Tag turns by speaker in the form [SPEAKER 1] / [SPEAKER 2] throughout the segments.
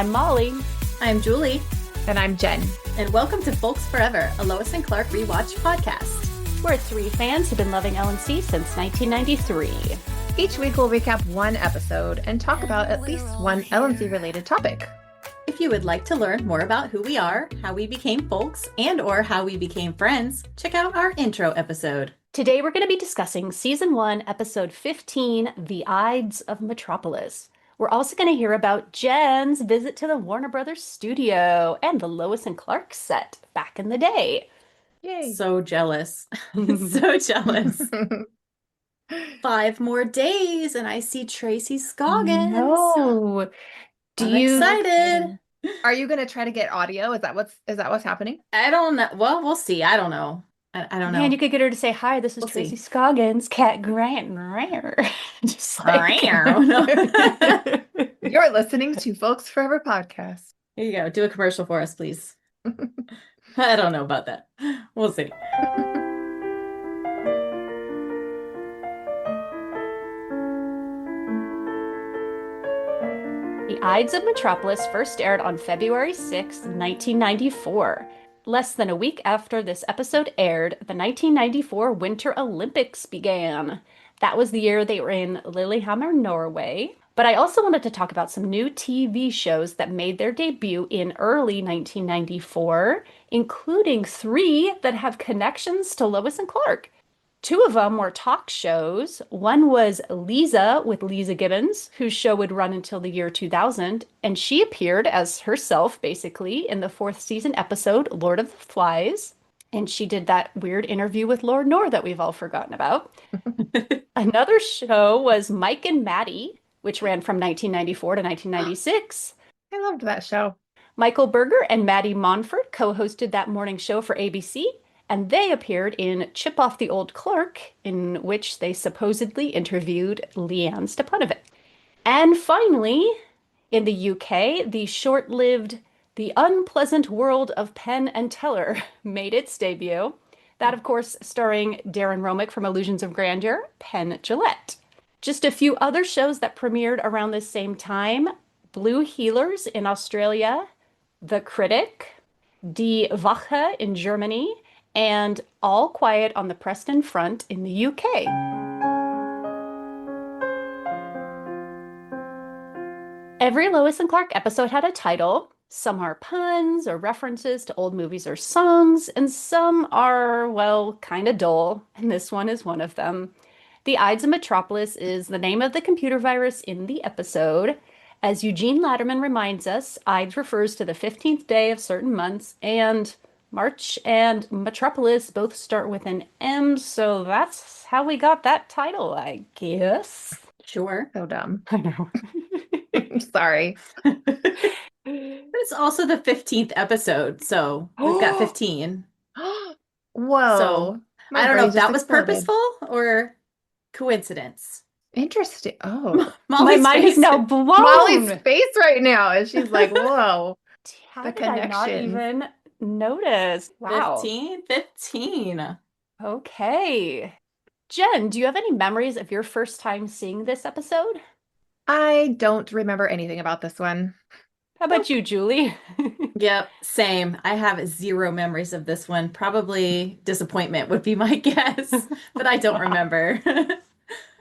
[SPEAKER 1] I'm Molly.
[SPEAKER 2] I'm Julie.
[SPEAKER 3] And I'm Jen.
[SPEAKER 2] And welcome to Folks Forever, a Lois and Clark rewatch podcast.
[SPEAKER 1] We're three fans who've been loving LNC since 1993.
[SPEAKER 3] Each week we'll recap one episode and talk about at least one LNC-related topic.
[SPEAKER 2] If you would like to learn more about who we are, how we became folks, and or how we became friends, check out our intro episode.
[SPEAKER 1] Today we're going to be discussing Season 1, Episode 15, The Ides of Metropolis. We're also going to hear about Jen's visit to the Warner Brothers studio and the Lois and Clark set back in the day.
[SPEAKER 3] Yay.
[SPEAKER 2] So jealous. So jealous. 5 more days and I see Tracy Scoggins.
[SPEAKER 1] No.
[SPEAKER 2] I'm excited.
[SPEAKER 3] Are you going to try to get audio? Is that what's happening?
[SPEAKER 2] I don't know. Well, we'll see. I don't know. I don't know.
[SPEAKER 1] And you could get her to say, hi, this is Tracy Scoggins, Cat Grant. Just like...
[SPEAKER 3] You're listening to Folks Forever podcast.
[SPEAKER 2] Here you go. Do a commercial for us, please. I don't know about that. We'll see.
[SPEAKER 1] The Ides of Metropolis first aired on February 6, 1994. Less than a week after this episode aired, the 1994 Winter Olympics began. That was the year they were in Lillehammer, Norway. But I also wanted to talk about some new TV shows that made their debut in early 1994, including 3 that have connections to Lois and Clark. 2 of them were talk shows. One was Lisa with Lisa Gibbons, whose show would run until the year 2000, and she appeared as herself, basically, in the 4th season episode, Lord of the Flies. And she did that weird interview with Lord Nor that we've all forgotten about. Another show was Mike and Maddie, which ran from 1994 to 1996.
[SPEAKER 3] I loved that show.
[SPEAKER 1] Michael Berger and Maddie Monfort co-hosted that morning show for ABC. And they appeared in Chip Off the Old Clerk, in which they supposedly interviewed Leanne Stepanovic. And finally, in the UK, the short-lived The Unpleasant World of Penn and Teller made its debut. That, of course, starring Darren Romick from Illusions of Grandeur, Penn Jillette. Just a few other shows that premiered around the same time: Blue Healers in Australia, The Critic, Die Wache in Germany, and All Quiet on the Preston Front in the UK. Every Lois and Clark episode had a title. Some are puns or references to old movies or songs, and some are, well, kind of dull, and this one is one of them. The Ides of Metropolis is the name of the computer virus in the episode. As Eugene Latterman reminds us, Ides refers to the 15th day of certain months, and March and Metropolis both start with an M, so that's how we got that title, I guess.
[SPEAKER 2] Sure.
[SPEAKER 3] So dumb.
[SPEAKER 1] I know.
[SPEAKER 3] I'm sorry.
[SPEAKER 2] It's also the 15th episode, so we've got 15.
[SPEAKER 3] Whoa.
[SPEAKER 2] So I don't know if that was purposeful or coincidence.
[SPEAKER 3] Interesting. Oh.
[SPEAKER 1] My mind is now blown.
[SPEAKER 3] Molly's face right now, and she's like, whoa.
[SPEAKER 1] How
[SPEAKER 3] The
[SPEAKER 1] did I not
[SPEAKER 3] connection.
[SPEAKER 1] even notice? Wow.
[SPEAKER 2] 15.
[SPEAKER 1] Okay. Jen, do you have any memories of your first time seeing this episode?
[SPEAKER 3] I don't remember anything about this one.
[SPEAKER 1] How about you, Julie?
[SPEAKER 2] Yep, same. I have 0 memories of this one. Probably disappointment would be my guess, but I don't remember.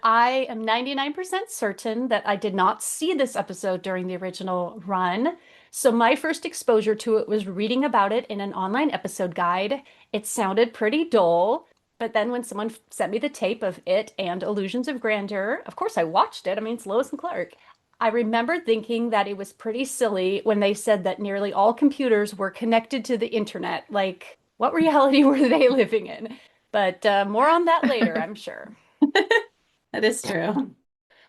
[SPEAKER 1] I am 99% certain that I did not see this episode during the original run. So my first exposure to it was reading about it in an online episode guide. It sounded pretty dull, but then when someone sent me the tape of it and Illusions of Grandeur, of course I watched it. I mean, it's Lois and Clark. I remember thinking that it was pretty silly when they said that nearly all computers were connected to the internet. Like, what reality were they living in? But more on that later, I'm sure.
[SPEAKER 2] That is true.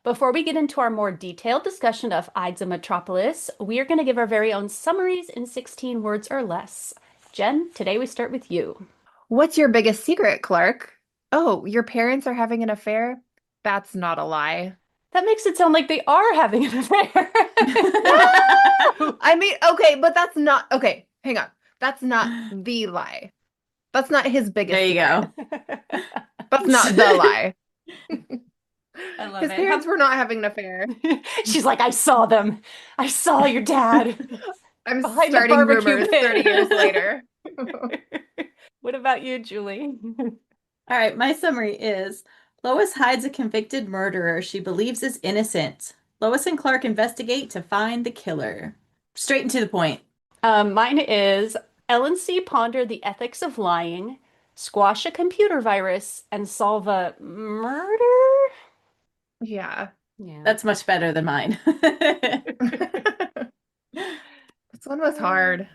[SPEAKER 1] Before we get into our more detailed discussion of Ides of Metropolis, we are going to give our very own summaries in 16 words or less. Jen, today we start with you.
[SPEAKER 3] What's your biggest secret, Clark? Oh, your parents are having an affair? That's not a lie.
[SPEAKER 1] That makes it sound like they are having an affair.
[SPEAKER 3] I mean, okay, but that's not, okay, hang on. That's not the lie. That's not his biggest
[SPEAKER 2] There you
[SPEAKER 3] secret.
[SPEAKER 2] go.
[SPEAKER 3] That's not the lie.
[SPEAKER 1] I love
[SPEAKER 3] His
[SPEAKER 1] it.
[SPEAKER 3] parents were not having an affair.
[SPEAKER 1] She's like, I saw them. I saw your dad
[SPEAKER 3] I'm
[SPEAKER 1] behind the
[SPEAKER 3] starting
[SPEAKER 1] barbecue
[SPEAKER 3] rumors
[SPEAKER 1] pit.
[SPEAKER 3] 30 years later.
[SPEAKER 1] What about you, Julie?
[SPEAKER 2] All right, my summary is Lois hides a convicted murderer she believes is innocent. Lois and Clark investigate to find the killer. Straight and to the point.
[SPEAKER 1] Mine is L&C ponder the ethics of lying, squash a computer virus, and solve a murder?
[SPEAKER 3] Yeah.
[SPEAKER 1] Yeah.
[SPEAKER 2] That's much better than mine.
[SPEAKER 3] This one was hard.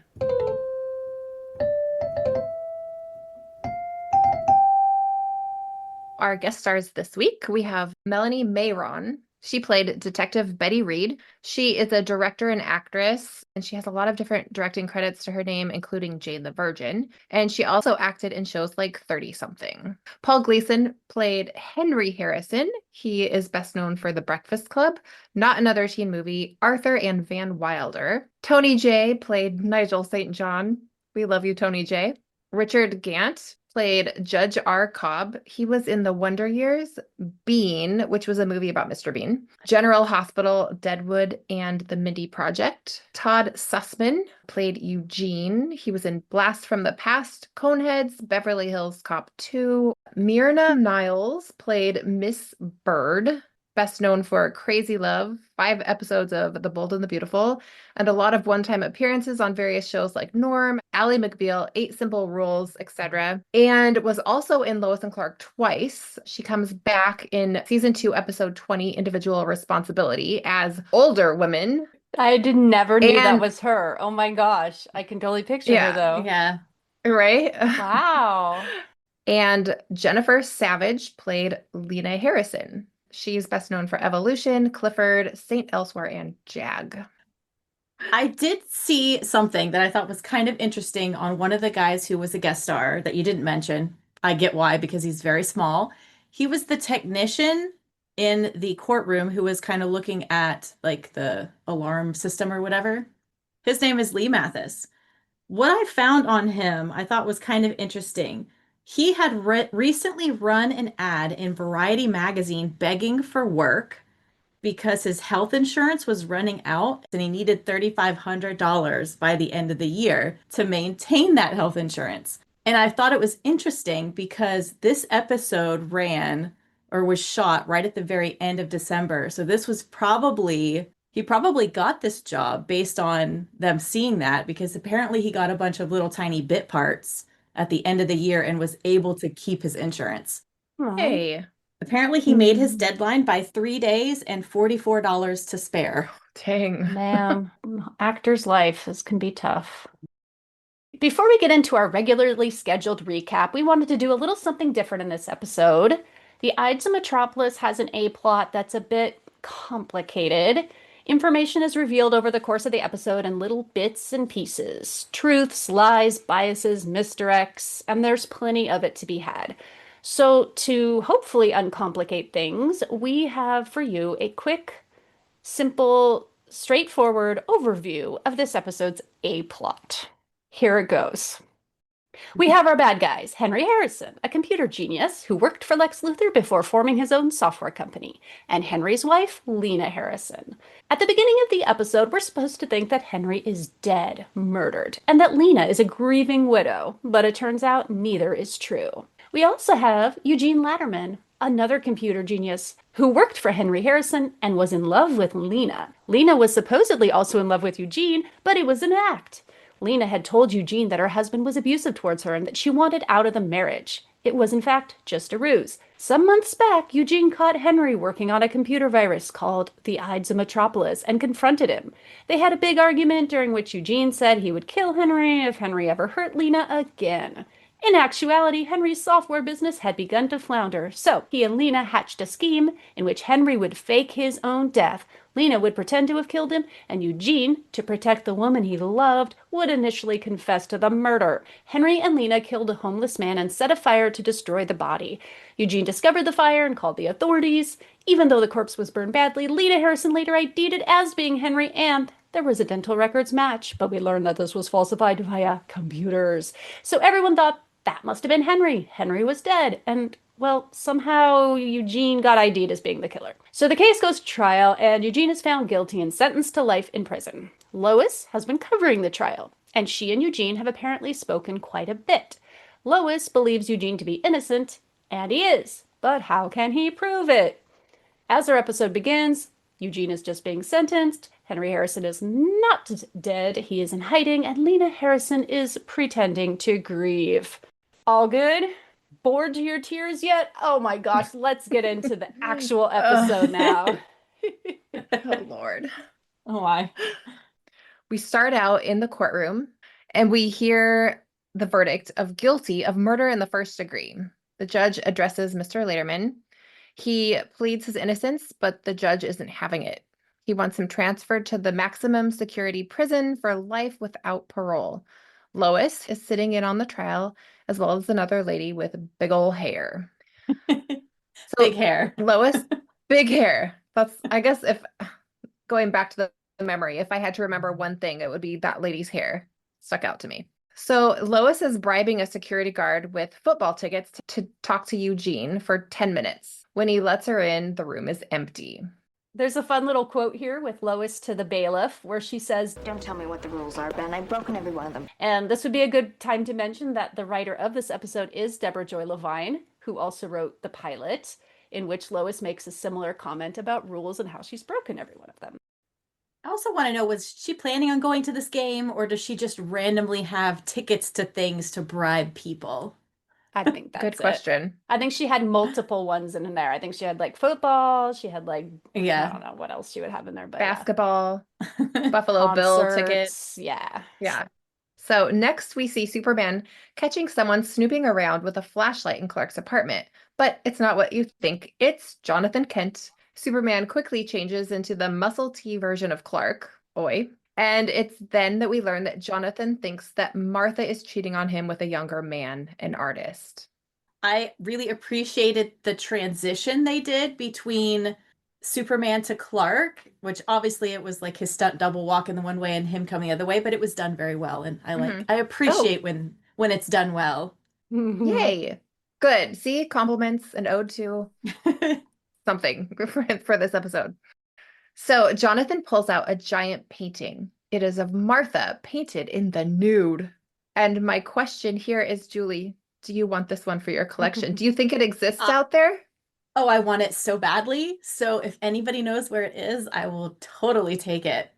[SPEAKER 3] Our guest stars this week, we have Melanie Mayron. She played Detective Betty Reed. She is a director and actress, and she has a lot of different directing credits to her name, including Jane the Virgin. And she also acted in shows like 30 something. Paul Gleason played Henry Harrison. He is best known for The Breakfast Club, Not Another Teen Movie, Arthur and Van Wilder. Tony J played Nigel St. John. We love you, Tony J. Richard Gant played Judge R. Cobb. He was in The Wonder Years, Bean, which was a movie about Mr. Bean, General Hospital, Deadwood, and The Mindy Project. Todd Sussman played Eugene. He was in Blast from the Past, Coneheads, Beverly Hills Cop 2. Myrna Niles played Miss Bird, best known for Crazy Love, 5 episodes of The Bold and the Beautiful, and a lot of one-time appearances on various shows like Norm, Ally McBeal, 8 Simple Rules, etc. And was also in Lois and Clark twice. She comes back in season 2, episode 20, Individual Responsibility, as older women.
[SPEAKER 1] I did never knew that
[SPEAKER 3] And
[SPEAKER 1] was her. Oh my gosh. I can totally picture her
[SPEAKER 3] yeah,
[SPEAKER 1] though.
[SPEAKER 2] Yeah.
[SPEAKER 3] right?
[SPEAKER 1] Wow.
[SPEAKER 3] And Jennifer Savage played Lena Harrison. She's best known for Evolution, Clifford, Saint Elsewhere, and Jag.
[SPEAKER 2] I did see something that I thought was kind of interesting on one of the guys who was a guest star that you didn't mention. I get why, because he's very small. He was the technician in the courtroom who was kind of looking at like the alarm system or whatever. His name is Lee Mathis. What I found on him, I thought was kind of interesting. He had recently run an ad in Variety magazine begging for work because his health insurance was running out and he needed $3,500 by the end of the year to maintain that health insurance. And I thought it was interesting because this episode ran or was shot right at the very end of December. So this was probably, he probably got this job based on them seeing that because apparently he got a bunch of little tiny bit parts at the end of the year and was able to keep his insurance.
[SPEAKER 1] Aw.
[SPEAKER 3] Hey,
[SPEAKER 2] Apparently, he made his deadline by 3 days and $44 to spare.
[SPEAKER 3] dang.
[SPEAKER 1] Man, actor's life, this can be tough. Before we get into our regularly scheduled recap, we wanted to do a little something different in this episode. The Ides of Metropolis has an A plot that's a bit complicated. Information is revealed over the course of the episode in little bits and pieces. Truths, lies, biases, misdirects, and there's plenty of it to be had. So, to hopefully uncomplicate things, we have for you a quick, simple, straightforward overview of this episode's A plot. Here it goes. We have our bad guys, Henry Harrison, a computer genius who worked for Lex Luthor before forming his own software company, and Henry's wife, Lena Harrison. At the beginning of the episode, we're supposed to think that Henry is dead, murdered, and that Lena is a grieving widow, but it turns out neither is true. We also have Eugene Latterman, another computer genius who worked for Henry Harrison and was in love with Lena. Lena was supposedly also in love with Eugene, but it was an act. Lena had told Eugene that her husband was abusive towards her and that she wanted out of the marriage. It was, in fact, just a ruse. Some months back, Eugene caught Henry working on a computer virus called the Ides of Metropolis and confronted him. They had a big argument during which Eugene said he would kill Henry if Henry ever hurt Lena again. In actuality, Henry's software business had begun to flounder, so he and Lena hatched a scheme in which Henry would fake his own death. Lena would pretend to have killed him, and Eugene, to protect the woman he loved, would initially confess to the murder. Henry and Lena killed a homeless man and set a fire to destroy the body. Eugene discovered the fire and called the authorities. Even though the corpse was burned badly, Lena Harrison later ID'd it as being Henry, and their residential records match, but we learned that this was falsified via computers. So everyone thought that must have been Henry. Henry was dead, and Well, somehow Eugene got ID'd as being the killer. So the case goes to trial, and Eugene is found guilty and sentenced to life in prison. Lois has been covering the trial, and she and Eugene have apparently spoken quite a bit. Lois believes Eugene to be innocent, and he is, but how can he prove it? As our episode begins, Eugene is just being sentenced. Henry Harrison is not dead. He is in hiding, and Lena Harrison is pretending to grieve. All good? Bored to your tears yet? Oh my gosh, let's get into the actual episode now.
[SPEAKER 3] Oh, Lord.
[SPEAKER 2] Oh, my.
[SPEAKER 3] We start out in the courtroom and we hear the verdict of guilty of murder in the first degree. The judge addresses Mr. Lederman. He pleads his innocence, but the judge isn't having it. He wants him transferred to the maximum security prison for life without parole. Lois is sitting in on the trial, as well as another lady with big ol' hair.
[SPEAKER 2] Big hair.
[SPEAKER 3] Lois, big hair. That's, I guess, if going back to the memory, if I had to remember one thing, it would be that lady's hair stuck out to me. So Lois is bribing a security guard with football tickets to talk to Eugene for 10 minutes. When he lets her in, the room is empty.
[SPEAKER 1] There's a fun little quote here with Lois to the bailiff where she says,
[SPEAKER 4] "Don't tell me what the rules are, Ben. I've broken every one of them."
[SPEAKER 1] and this would be a good time to mention that the writer of this episode is Deborah Joy Levine, who also wrote the pilot, in which Lois makes a similar comment about rules and how she's broken every one of them.
[SPEAKER 2] I also want to know, was she planning on going to this game, or does she just randomly have tickets to things to bribe people?
[SPEAKER 1] I think that's
[SPEAKER 3] Good question.
[SPEAKER 1] I think she had multiple ones in there. I think she had like football. She had like, I
[SPEAKER 2] Yeah.
[SPEAKER 1] don't know what else she would have in there, but
[SPEAKER 3] Basketball, Buffalo Bill ticket.
[SPEAKER 1] concerts, yeah.
[SPEAKER 3] Yeah. So next we see Superman catching someone snooping around with a flashlight in Clark's apartment. But it's not what you think. It's Jonathan Kent. Superman quickly changes into the muscle T version of Clark. Oi. And it's then that we learn that Jonathan thinks that Martha is cheating on him with a younger man, an artist.
[SPEAKER 2] I really appreciated the transition they did between Superman to Clark, which obviously it was like his stunt double walking the one way and him coming the other way, but it was done very well. And I appreciate when it's done well.
[SPEAKER 3] Yay. Good. See, compliments, an ode to something for this episode. So Jonathan pulls out a giant painting. It is of Martha painted in the nude. And my question here is, Julie, do you want this one for your collection? Do you think it exists out there?
[SPEAKER 2] Oh, I want it so badly. So if anybody knows where it is, I will totally take it.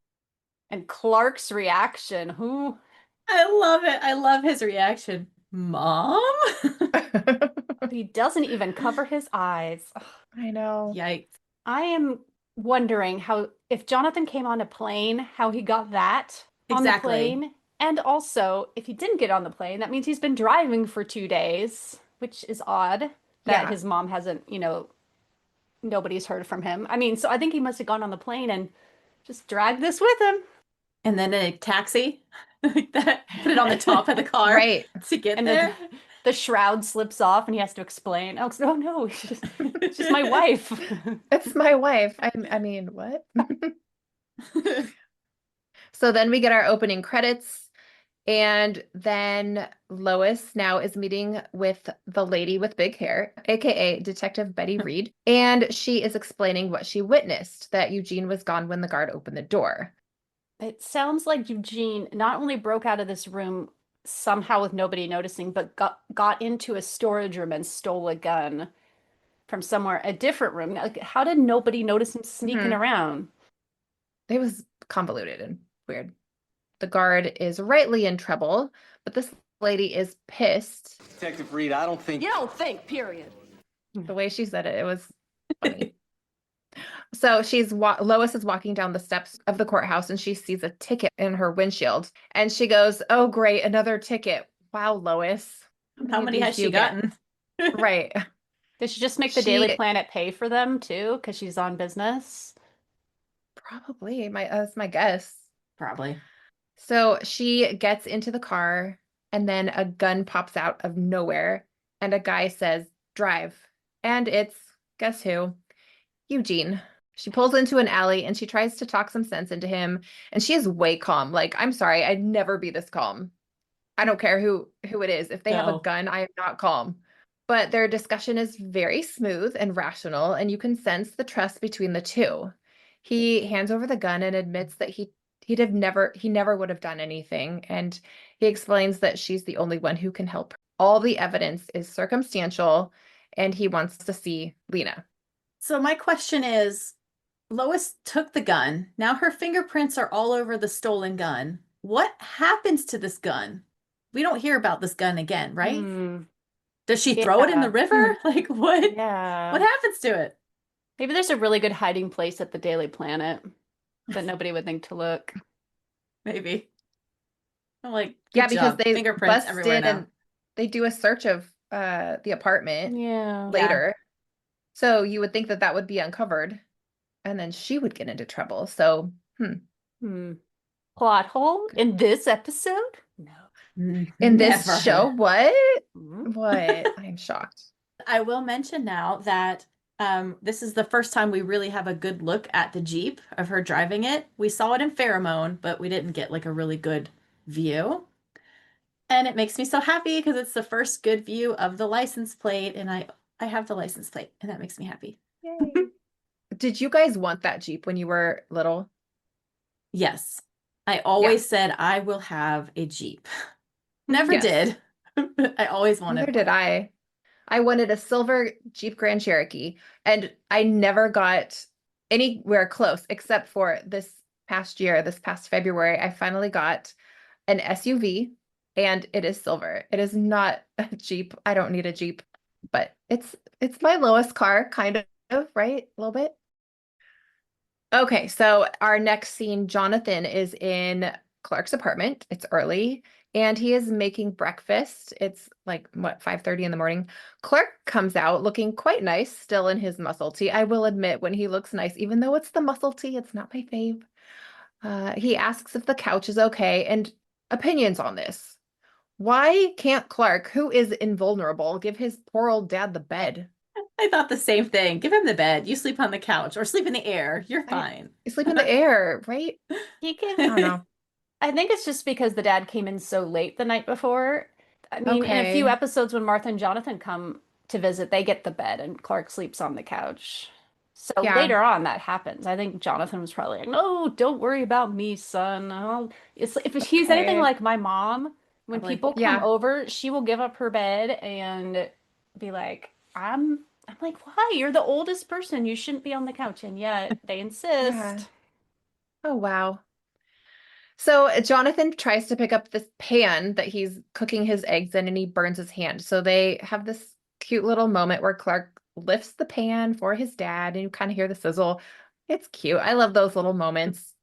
[SPEAKER 1] And Clark's reaction, who?
[SPEAKER 2] I love it. I love his reaction. Mom?
[SPEAKER 1] He doesn't even cover his eyes. Ugh.
[SPEAKER 3] I know.
[SPEAKER 2] Yikes.
[SPEAKER 1] I am wondering how, if Jonathan came on a plane, how he got that on the
[SPEAKER 2] Exactly.
[SPEAKER 1] plane. And also, if he didn't get on the plane, that means he's been driving for 2 days, which is odd that
[SPEAKER 3] Yeah.
[SPEAKER 1] his mom hasn't, nobody's heard from him. I mean, so I think he must have gone on the plane and just dragged this with him.
[SPEAKER 2] And then a taxi like that. Put it on the top of the car
[SPEAKER 3] Right.
[SPEAKER 2] to get
[SPEAKER 1] And
[SPEAKER 2] there.
[SPEAKER 1] the shroud slips off and he has to explain, oh, no, it's just my wife.
[SPEAKER 3] It's my wife. I mean, what? So then we get our opening credits. And then Lois now is meeting with the lady with big hair, aka Detective Betty Reed, and she is explaining what she witnessed, that Eugene was gone when the guard opened the door.
[SPEAKER 1] It sounds like Eugene not only broke out of this room somehow with nobody noticing, but got into a storage room and stole a gun from somewhere, a different room. Like, how did nobody notice him sneaking around?
[SPEAKER 3] It was convoluted and weird. The guard is rightly in trouble, but this lady is pissed.
[SPEAKER 5] Detective Reed, I don't think...
[SPEAKER 4] You don't think, period.
[SPEAKER 3] The way she said it was funny. So Lois is walking down the steps of the courthouse and she sees a ticket in her windshield. And she goes, "Oh, great, another ticket. Wow, Lois.
[SPEAKER 2] How many
[SPEAKER 3] of
[SPEAKER 2] has
[SPEAKER 3] these
[SPEAKER 2] she
[SPEAKER 3] do you get?"
[SPEAKER 2] gotten?
[SPEAKER 3] Right.
[SPEAKER 1] Did she just make the Daily Planet pay for them too? Because she's on business?
[SPEAKER 3] Probably. That's my guess.
[SPEAKER 2] Probably.
[SPEAKER 3] So she gets into the car and then a gun pops out of nowhere and a guy says, "Drive." And it's, guess who? Eugene. She pulls into an alley and she tries to talk some sense into him. And she is way calm. Like, I'm sorry, I'd never be this calm. I don't care who it is. If they have a
[SPEAKER 2] No.
[SPEAKER 3] gun, I am not calm. But their discussion is very smooth and rational, and you can sense the trust between the two. He hands over the gun and admits that he never would have done anything, and he explains that she's the only one who can help. All the evidence is circumstantial, and he wants to see Lena.
[SPEAKER 2] So my question is, Lois took the gun. Now her fingerprints are all over the stolen gun. What happens to this gun? We don't hear about this gun again, right? Does she throw it in the
[SPEAKER 1] Yeah.
[SPEAKER 2] river? Like what?
[SPEAKER 1] Yeah.
[SPEAKER 2] What happens to it?
[SPEAKER 1] Maybe there's a really good hiding place at the Daily Planet that nobody would think to look.
[SPEAKER 2] Maybe. I'm like,
[SPEAKER 3] Yeah,
[SPEAKER 2] good
[SPEAKER 3] because
[SPEAKER 2] job.
[SPEAKER 3] they
[SPEAKER 2] Fingerprints
[SPEAKER 3] bust
[SPEAKER 2] everywhere
[SPEAKER 3] in
[SPEAKER 2] now.
[SPEAKER 3] and they do a search of the apartment
[SPEAKER 1] Yeah.
[SPEAKER 3] later. So you would think that that would be uncovered, and then she would get into trouble. So,
[SPEAKER 1] Plot hole in this episode? No.
[SPEAKER 3] in this
[SPEAKER 2] Never.
[SPEAKER 3] show, what?
[SPEAKER 1] Mhm.
[SPEAKER 3] What? I'm shocked.
[SPEAKER 2] I will mention now that this is the first time we really have a good look at the Jeep of her driving it. We saw it in Pheromone, but we didn't get like a really good view. And it makes me so happy because it's the first good view of the license plate, and I have the license plate, and that makes me happy.
[SPEAKER 3] Yay. Did you guys want that Jeep when you were little?
[SPEAKER 2] Yes. I always said I will have a Jeep. Never
[SPEAKER 3] Yes.
[SPEAKER 2] did. But I always wanted
[SPEAKER 3] Neither did
[SPEAKER 2] one.
[SPEAKER 3] I. I wanted a silver Jeep Grand Cherokee, and I never got anywhere close except for this past year, this past February. I finally got an SUV, and it is silver. It is not a Jeep. I don't need a Jeep, but it's my Lois car, kind of, right? A little bit. Okay, so our next scene, Jonathan is in Clark's apartment. It's early, and he is making breakfast. It's like, what, 5:30 in the morning. Clark comes out looking quite nice, still in his muscle tee. I will admit, when he looks nice, even though it's the muscle tee, it's not my fave. He asks if the couch is okay, and opinions on this. Why can't Clark, who is invulnerable, give his poor old dad the bed?
[SPEAKER 2] I thought the same thing. Give him the bed. You sleep on the couch or sleep in the air. You're fine.
[SPEAKER 3] You sleep in the air, right?
[SPEAKER 1] He
[SPEAKER 3] I
[SPEAKER 1] can.
[SPEAKER 3] don't know.
[SPEAKER 1] I think it's just because the dad came in so late the night before. I mean, in a few
[SPEAKER 3] Okay.
[SPEAKER 1] episodes when Martha and Jonathan come to visit, they get the bed and Clark sleeps on the couch. So
[SPEAKER 3] Yeah.
[SPEAKER 1] later on, that happens. I think Jonathan was probably like, "No, don't worry about me, son. If he's anything
[SPEAKER 3] Okay.
[SPEAKER 1] like my mom, when
[SPEAKER 2] Probably.
[SPEAKER 1] people come
[SPEAKER 3] Yeah.
[SPEAKER 1] over, she will give up her bed and be like, I'm like, why? You're the oldest person. You shouldn't be on the couch." And yet they
[SPEAKER 3] Yeah.
[SPEAKER 1] insist.
[SPEAKER 3] Oh, wow. So Jonathan tries to pick up this pan that he's cooking his eggs in, and he burns his hand. So they have this cute little moment where Clark lifts the pan for his dad, and you kind of hear the sizzle. It's cute. I love those little moments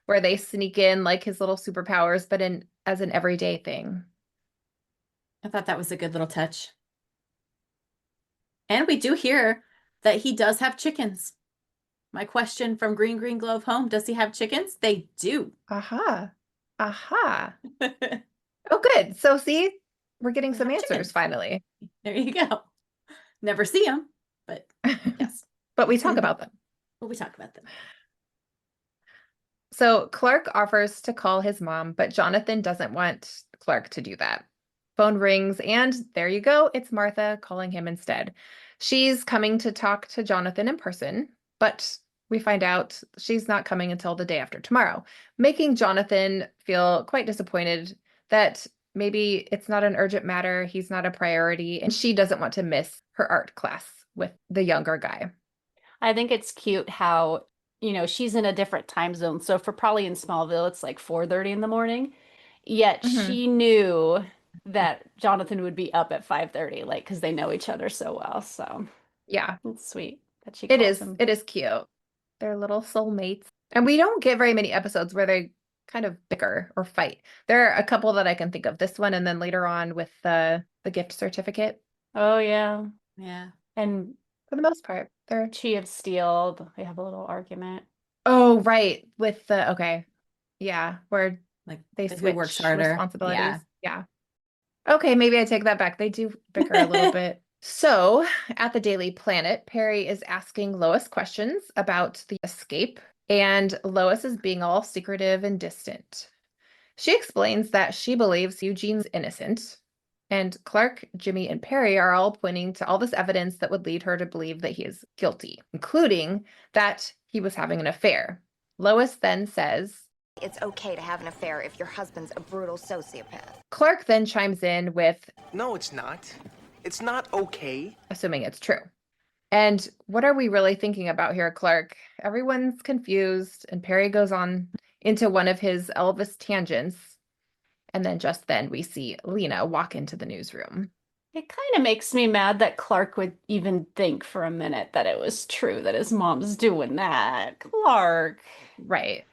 [SPEAKER 3] where they sneak in like his little superpowers, but in as an everyday thing.
[SPEAKER 2] I thought that was a good little touch. And we do hear that he does have chickens. My question from Green Green Glove Home, does he have chickens? They do.
[SPEAKER 3] Aha. Aha. Oh, good. So see, we're getting
[SPEAKER 2] They
[SPEAKER 3] some
[SPEAKER 2] have
[SPEAKER 3] answers
[SPEAKER 2] chickens.
[SPEAKER 3] finally.
[SPEAKER 2] There you go. Never see them, but yes.
[SPEAKER 3] But we talk about them.
[SPEAKER 2] But we talk about them.
[SPEAKER 3] So Clark offers to call his mom, but Jonathan doesn't want Clark to do that. Phone rings, and there you go. It's Martha calling him instead. She's coming to talk to Jonathan in person, but we find out she's not coming until the day after tomorrow, making Jonathan feel quite disappointed that maybe it's not an urgent matter, he's not a priority, and she doesn't want to miss her art class with the younger guy.
[SPEAKER 1] I think it's cute how, she's in a different time zone. So for probably in Smallville, it's like 4:30 in the morning. Yet
[SPEAKER 3] Mhm.
[SPEAKER 1] she knew that Jonathan would be up at 5:30, like, because they know each other so well. So
[SPEAKER 3] Yeah.
[SPEAKER 1] it's sweet that she
[SPEAKER 3] It
[SPEAKER 1] calls
[SPEAKER 3] is.
[SPEAKER 1] him.
[SPEAKER 3] It is cute. They're little soulmates. And we don't get very many episodes where they kind of bicker or fight. There are a couple that I can think of. This one, and then later on with the gift certificate.
[SPEAKER 1] Oh, yeah.
[SPEAKER 2] Yeah.
[SPEAKER 1] And
[SPEAKER 3] For the most part, they're
[SPEAKER 1] Chi of Steel, they have a little argument.
[SPEAKER 3] oh right with the okay, yeah, where
[SPEAKER 2] Like
[SPEAKER 3] they
[SPEAKER 2] who
[SPEAKER 3] switch
[SPEAKER 2] works harder.
[SPEAKER 3] responsibilities.
[SPEAKER 2] Yeah.
[SPEAKER 3] Yeah. Okay, maybe I take that back. They do bicker a little bit. So, at the Daily Planet, Perry is asking Lois questions about the escape, and Lois is being all secretive and distant. She explains that she believes Eugene's innocent, And Clark, Jimmy, and Perry are all pointing to all this evidence that would lead her to believe that he is guilty, including that he was having an affair. Lois then says,
[SPEAKER 4] It's okay to have an affair if your husband's a brutal sociopath.
[SPEAKER 3] Clark then chimes in with,
[SPEAKER 5] No, it's not. It's not okay.
[SPEAKER 3] assuming it's true. And what are we really thinking about here, Clark? Everyone's confused, and Perry goes on into one of his Elvis tangents. And then just then we see Lena walk into the newsroom.
[SPEAKER 1] It kind of makes me mad that Clark would even think for a minute that it was true that his mom's doing that. Clark.
[SPEAKER 3] Right.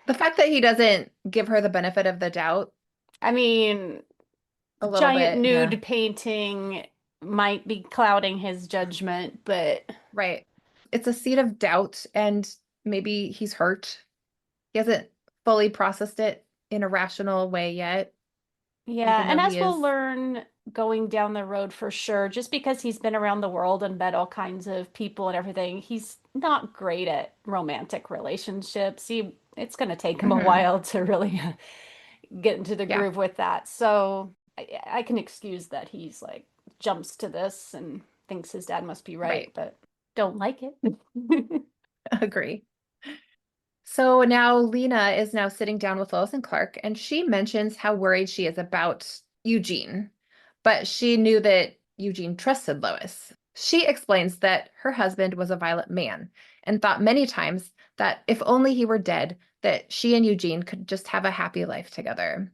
[SPEAKER 3] The fact that he doesn't give her the benefit of the doubt.
[SPEAKER 1] I mean,
[SPEAKER 3] A little
[SPEAKER 1] giant
[SPEAKER 3] bit,
[SPEAKER 1] nude
[SPEAKER 3] yeah.
[SPEAKER 1] painting might be clouding his judgment, but
[SPEAKER 3] Right. It's a seed of doubt, and maybe he's hurt. He hasn't fully processed it in a rational way yet.
[SPEAKER 1] yeah,
[SPEAKER 3] Even
[SPEAKER 1] and
[SPEAKER 3] though
[SPEAKER 1] as
[SPEAKER 3] he
[SPEAKER 1] we'll
[SPEAKER 3] is-
[SPEAKER 1] learn going down the road for sure, just because he's been around the world and met all kinds of people and everything, he's not great at romantic relationships. It's going to take him a
[SPEAKER 3] Mhm.
[SPEAKER 1] while to really get into the
[SPEAKER 3] Yeah.
[SPEAKER 1] groove with that. So I can excuse that he's like jumps to this and thinks his dad must be right,
[SPEAKER 3] Right.
[SPEAKER 1] but don't like it.
[SPEAKER 3] Agree. So now Lena is now sitting down with Lois and Clark, and she mentions how worried she is about Eugene, but she knew that Eugene trusted Lois. She explains that her husband was a violent man and thought many times that if only he were dead, that she and Eugene could just have a happy life together.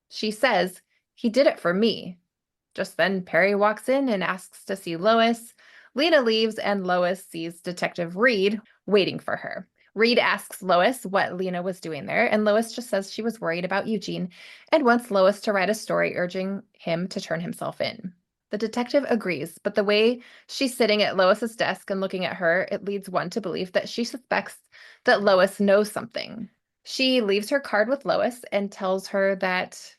[SPEAKER 3] She says, he did it for me. Just then Perry walks in and asks to see Lois. Lena leaves and Lois sees Detective Reed waiting for her. Reed asks Lois what Lena was doing there, and Lois just says she was worried about Eugene and wants Lois to write a story urging him to turn himself in. The detective agrees, but the way she's sitting at Lois's desk and looking at her, it leads one to believe that she suspects that Lois knows something. She leaves her card with Lois and tells her that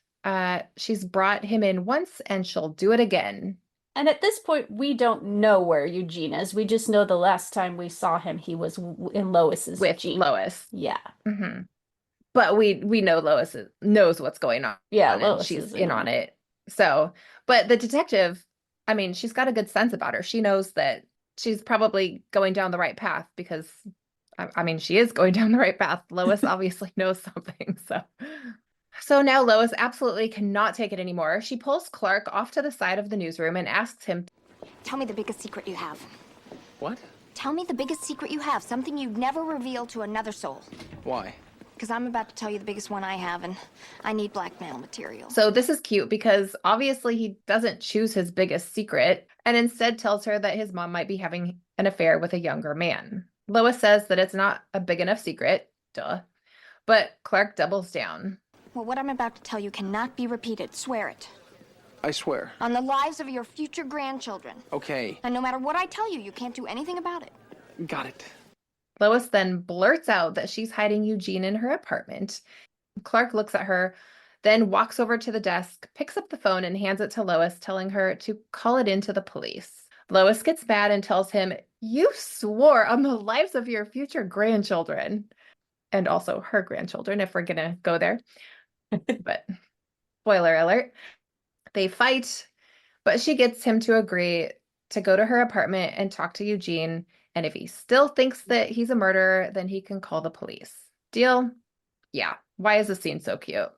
[SPEAKER 3] she's brought him in once and she'll do it again.
[SPEAKER 1] And at this point, we don't know where Eugene is. We just know the last time we saw him, he was in Lois's
[SPEAKER 3] With
[SPEAKER 1] Jeep.
[SPEAKER 3] Lois.
[SPEAKER 1] Yeah.
[SPEAKER 3] Mm-hmm. But we know Lois knows what's going on.
[SPEAKER 1] Yeah,
[SPEAKER 3] And
[SPEAKER 1] Lois
[SPEAKER 3] she's
[SPEAKER 1] is
[SPEAKER 3] in on it. So, but the detective, I mean, she's got a good sense about her. She knows that she's probably going down the right path because, I mean, she is going down the right path. Lois obviously knows something. So now Lois absolutely cannot take it anymore. She pulls Clark off to the side of the newsroom and asks him,
[SPEAKER 4] Tell me the biggest secret you have.
[SPEAKER 5] What?
[SPEAKER 4] Tell me the biggest secret you have, something you'd never reveal to another soul.
[SPEAKER 5] Why?
[SPEAKER 4] Because I'm about to tell you the biggest one I have, and I need blackmail material.
[SPEAKER 3] So this is cute because obviously he doesn't choose his biggest secret and instead tells her that his mom might be having an affair with a younger man. Lois says that it's not a big enough secret, duh, but Clark doubles down.
[SPEAKER 4] Well, what I'm about to tell you cannot be repeated. Swear it.
[SPEAKER 5] I swear.
[SPEAKER 4] On the lives of your future grandchildren.
[SPEAKER 5] Okay.
[SPEAKER 4] And no matter what I tell you, you can't do anything about it.
[SPEAKER 5] Got it.
[SPEAKER 3] Lois then blurts out that she's hiding Eugene in her apartment. Clark looks at her, then walks over to the desk, picks up the phone and hands it to Lois, telling her to call it in to the police. Lois gets mad and tells him, "You swore on the lives of your future grandchildren." And also her grandchildren, if we're going to go there. But spoiler alert, they fight, but she gets him to agree to go to her apartment and talk to Eugene. And if he still thinks that he's a murderer, then he can call the police. Deal? Yeah. Why is this scene so cute?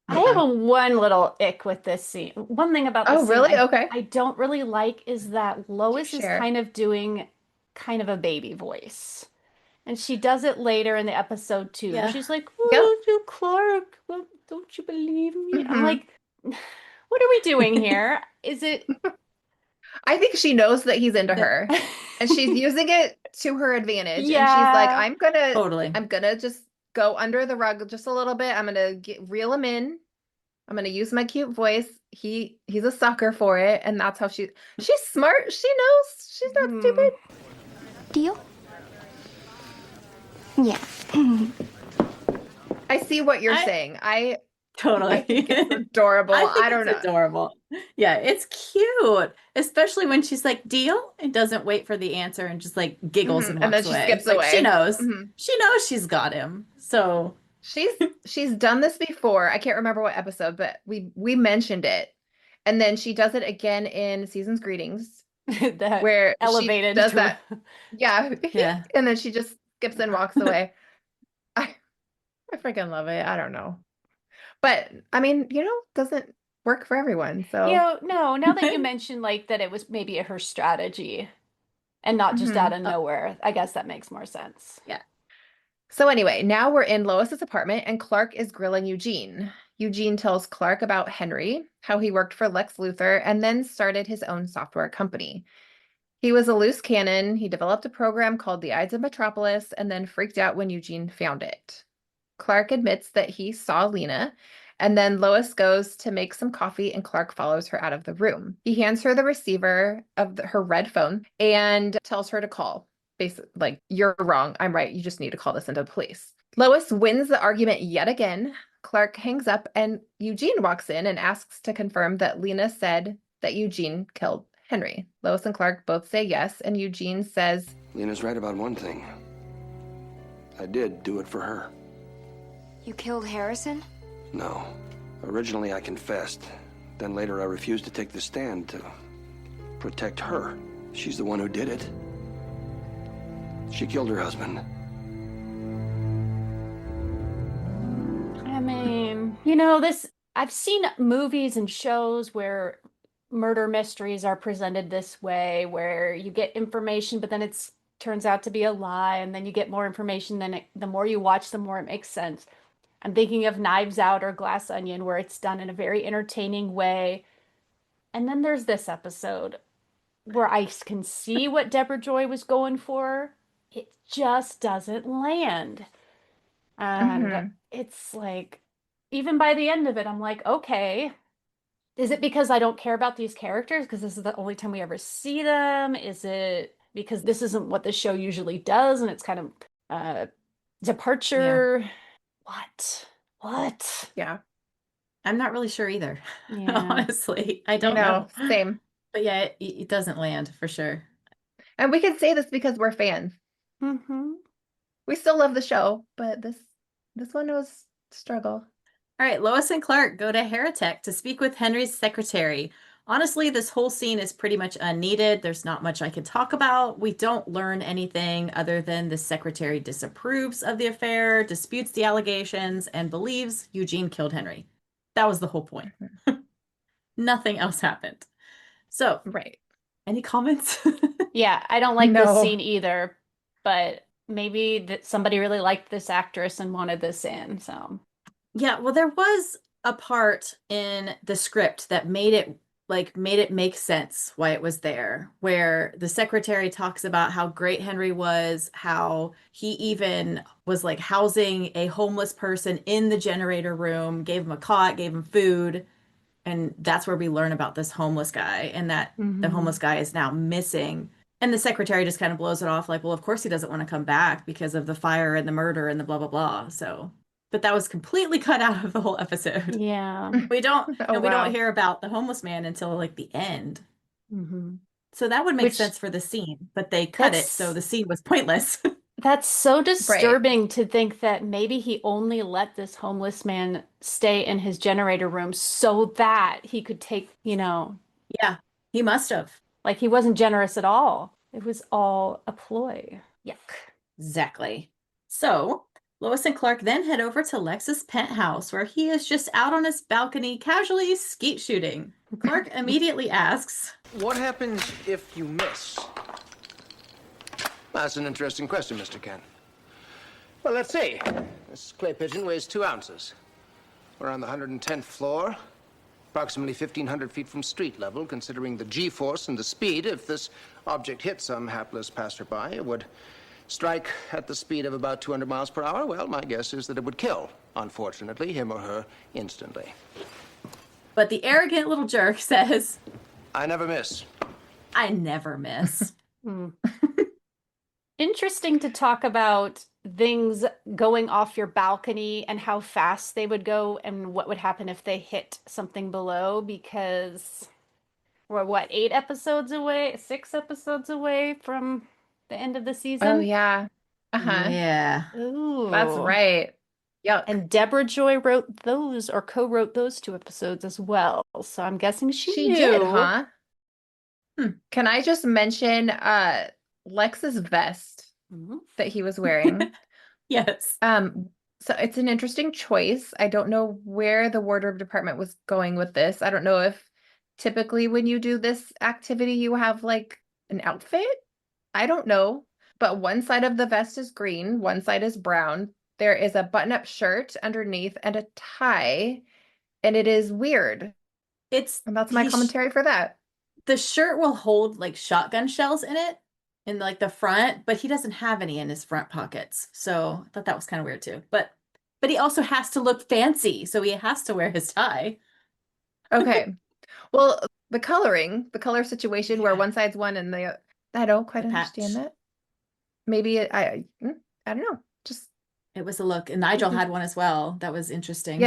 [SPEAKER 1] I have one little ick with this scene. One thing about this
[SPEAKER 3] Oh,
[SPEAKER 1] scene
[SPEAKER 3] really? Okay.
[SPEAKER 1] I don't really like is that Lois is
[SPEAKER 3] Share.
[SPEAKER 1] kind of doing kind of a baby voice. And she does it later in the episode too.
[SPEAKER 2] Yeah.
[SPEAKER 1] She's like,
[SPEAKER 3] Yep.
[SPEAKER 1] "Oh, you Clark, well, don't you believe me?" I'm
[SPEAKER 3] Mhm.
[SPEAKER 1] like, what are we doing here? Is it
[SPEAKER 3] I think she knows that he's into her and she's using it to her advantage. And she's like,
[SPEAKER 1] Yeah.
[SPEAKER 2] Totally.
[SPEAKER 3] I'm gonna just go under the rug just a little bit. I'm gonna reel him in. I'm gonna use my cute voice. He's a sucker for it, and that's how she's smart. She knows she's not stupid.
[SPEAKER 4] Deal? Yeah.
[SPEAKER 3] I see what you're
[SPEAKER 2] I-
[SPEAKER 3] saying. I
[SPEAKER 2] Totally.
[SPEAKER 3] think it's adorable.
[SPEAKER 2] I think
[SPEAKER 3] I don't
[SPEAKER 2] it's
[SPEAKER 3] know.
[SPEAKER 2] adorable. Yeah, it's cute, especially when she's like, "Deal," and doesn't wait for the answer and just like giggles
[SPEAKER 3] Mhm.
[SPEAKER 2] and
[SPEAKER 3] And then
[SPEAKER 2] walks
[SPEAKER 3] she
[SPEAKER 2] away.
[SPEAKER 3] skips
[SPEAKER 2] It's like,
[SPEAKER 3] away.
[SPEAKER 2] She knows.
[SPEAKER 3] Mhm.
[SPEAKER 2] She knows she's got him. So
[SPEAKER 3] She's done this before. I can't remember what episode, but we mentioned it. And then she does it again in Season's Greetings,
[SPEAKER 1] That
[SPEAKER 3] where she
[SPEAKER 1] elevated
[SPEAKER 3] does
[SPEAKER 1] to
[SPEAKER 3] that. Yeah.
[SPEAKER 2] Yeah.
[SPEAKER 3] And then she just skips and walks away. I, I freaking love it. I don't know. But I mean, doesn't work for everyone. So
[SPEAKER 1] no, now that you mentioned like that it was maybe her strategy and not just out
[SPEAKER 3] Mhm.
[SPEAKER 1] of nowhere, I guess that makes more sense.
[SPEAKER 2] Yeah.
[SPEAKER 3] So anyway, now we're in Lois's apartment and Clark is grilling Eugene. Eugene tells Clark about Henry, how he worked for Lex Luthor, and then started his own software company. He was a loose cannon. He developed a program called the Ides of Metropolis and then freaked out when Eugene found it. Clark admits that he saw Lena, and then Lois goes to make some coffee and Clark follows her out of the room. He hands her the receiver of her red phone and tells her to call. Basically, like, you're wrong. I'm right. You just need to call this into the police. Lois wins the argument yet again. Clark hangs up and Eugene walks in and asks to confirm that Lena said that Eugene killed Henry. Lois and Clark both say yes, and Eugene says,
[SPEAKER 6] Lena's right about one thing. I did do it for her.
[SPEAKER 4] You killed Harrison?
[SPEAKER 6] No. Originally I confessed. Then later I refused to take the stand to protect her. She's the one who did it. She killed her husband.
[SPEAKER 1] I mean, I've seen movies and shows where murder mysteries are presented this way, where you get information, but then it's turns out to be a lie, and then you get more information, the more you watch, the more it makes sense. I'm thinking of Knives Out or Glass Onion, where it's done in a very entertaining way. And then there's this episode where I can see what Deborah Joy was going for. It just doesn't land. And
[SPEAKER 3] Mhm.
[SPEAKER 1] it's like, even by the end of it, I'm like, okay, is it because I don't care about these characters because this is the only time we ever see them? Is it because this isn't what the show usually does and it's kind of
[SPEAKER 2] Yeah.
[SPEAKER 1] departure? What? What?
[SPEAKER 3] Yeah,
[SPEAKER 2] I'm not really sure either.
[SPEAKER 1] Yeah.
[SPEAKER 2] Honestly, I
[SPEAKER 3] I
[SPEAKER 2] don't
[SPEAKER 3] know.
[SPEAKER 2] know.
[SPEAKER 3] Same.
[SPEAKER 2] But yeah, it doesn't land for sure.
[SPEAKER 3] And we can say this because we're fans.
[SPEAKER 1] Mm-hmm.
[SPEAKER 3] We still love the show, but this one was struggle.
[SPEAKER 2] All right, Lois and Clark go to Heretic to speak with Henry's secretary. Honestly, this whole scene is pretty much unneeded. There's not much I can talk about. We don't learn anything other than the secretary disapproves of the affair, disputes the allegations, and believes Eugene killed Henry. That was the whole point. Nothing else happened. So,
[SPEAKER 3] Right.
[SPEAKER 2] any comments?
[SPEAKER 1] Yeah, I don't like this
[SPEAKER 3] No.
[SPEAKER 1] scene either, but maybe that somebody really liked this actress and wanted this in, so.
[SPEAKER 2] Yeah, well, there was a part in the script that made it make sense why it was there, where the secretary talks about how great Henry was, how he even was like housing a homeless person in the generator room, gave him a cot, gave him food, and that's where we learn about this homeless guy and that the homeless guy is now missing. And the secretary just kind of blows it off like, well, of course he doesn't want to come back because of the fire and the murder and the blah blah blah. So, but that was completely cut out of the whole episode.
[SPEAKER 1] Yeah.
[SPEAKER 2] We don't
[SPEAKER 3] Oh,
[SPEAKER 2] and we
[SPEAKER 3] wow.
[SPEAKER 2] don't hear about the homeless man until like the end.
[SPEAKER 1] Mm-hmm.
[SPEAKER 2] So that would make
[SPEAKER 1] Which
[SPEAKER 2] sense for the scene, but they cut it, so the scene was pointless.
[SPEAKER 1] that's so
[SPEAKER 3] Right.
[SPEAKER 1] disturbing to think that maybe he only let this homeless man stay in his generator room so that he could take,
[SPEAKER 2] Yeah, he must have.
[SPEAKER 1] like he wasn't generous at all. It was all a ploy. Yuck.
[SPEAKER 2] Exactly. So Lois and Clark then head over to Lex's penthouse, where he is just out on his balcony casually skeet shooting. Clark immediately asks,
[SPEAKER 5] What happens if you miss? That's an interesting question, Mr. Kent. Well, let's see. This clay pigeon weighs 2 ounces. We're on the 110th floor, approximately 1,500 feet from street level. Considering the G-force and the speed, if this object hit some hapless passerby, it would strike at the speed of about 200 miles per hour. Well, my guess is that it would kill, unfortunately, him or her instantly.
[SPEAKER 2] but the arrogant little jerk says,
[SPEAKER 5] I never miss.
[SPEAKER 2] I never miss.
[SPEAKER 1] Interesting to talk about things going off your balcony and how fast they would go and what would happen if they hit something below because we're what, 8 episodes away, 6 episodes away from the end of the
[SPEAKER 3] Oh,
[SPEAKER 1] season?
[SPEAKER 3] yeah. Uh-huh.
[SPEAKER 2] Yeah.
[SPEAKER 1] Ooh.
[SPEAKER 3] That's right. Yuck.
[SPEAKER 1] And Deborah Joy wrote those or co-wrote those 2 episodes as well. So I'm guessing she
[SPEAKER 3] She
[SPEAKER 1] knew.
[SPEAKER 3] did, huh?
[SPEAKER 2] Hmm.
[SPEAKER 3] Can I just mention Lex's vest
[SPEAKER 1] Mhm.
[SPEAKER 3] that he was wearing?
[SPEAKER 2] Yes.
[SPEAKER 3] So it's an interesting choice. I don't know where the wardrobe department was going with this. I don't know if typically when you do this activity, you have like an outfit. I don't know. But one side of the vest is green, one side is brown. There is a button-up shirt underneath and a tie, and it is weird.
[SPEAKER 2] It's
[SPEAKER 3] And that's my commentary for that.
[SPEAKER 2] the shirt will hold like shotgun shells in it in like the front, but he doesn't have any in his front pockets. So I thought that was kind of weird too. But he also has to look fancy, so he has to wear his tie.
[SPEAKER 3] Okay. Well, the color situation where
[SPEAKER 2] Yeah.
[SPEAKER 3] one side's one and I don't quite
[SPEAKER 2] The
[SPEAKER 3] understand
[SPEAKER 2] patch.
[SPEAKER 3] that. Maybe I don't know. Just
[SPEAKER 2] It was a look, and Nigel had one as well. That was interesting.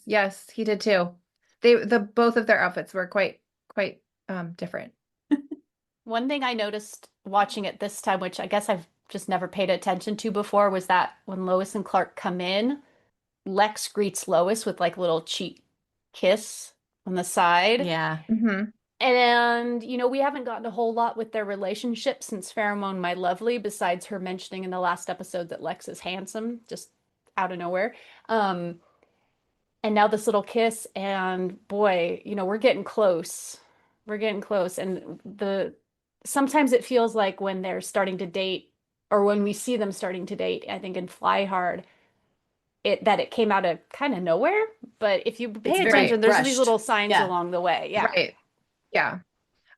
[SPEAKER 3] yes, he did too. Both of their outfits were quite different.
[SPEAKER 1] One thing I noticed watching it this time, which I guess I've just never paid attention to before, was that when Lois and Clark come in, Lex greets Lois with like little cheek kiss on the side.
[SPEAKER 2] Yeah.
[SPEAKER 3] Mm-hmm.
[SPEAKER 1] And, we haven't gotten a whole lot with their relationship since Pheromone My Lovely, besides her mentioning in the last episode that Lex is handsome, just out of nowhere. And now this little kiss, and boy, we're getting close. We're getting close. And sometimes it feels like when they're starting to date, or when we see them starting to date, I think in Fly Hard, it came out of kind of nowhere. But if you pay
[SPEAKER 2] It's very
[SPEAKER 1] attention, there's these
[SPEAKER 2] rushed.
[SPEAKER 1] little signs
[SPEAKER 2] Yeah.
[SPEAKER 1] along the way. Yeah.
[SPEAKER 3] Right. Yeah.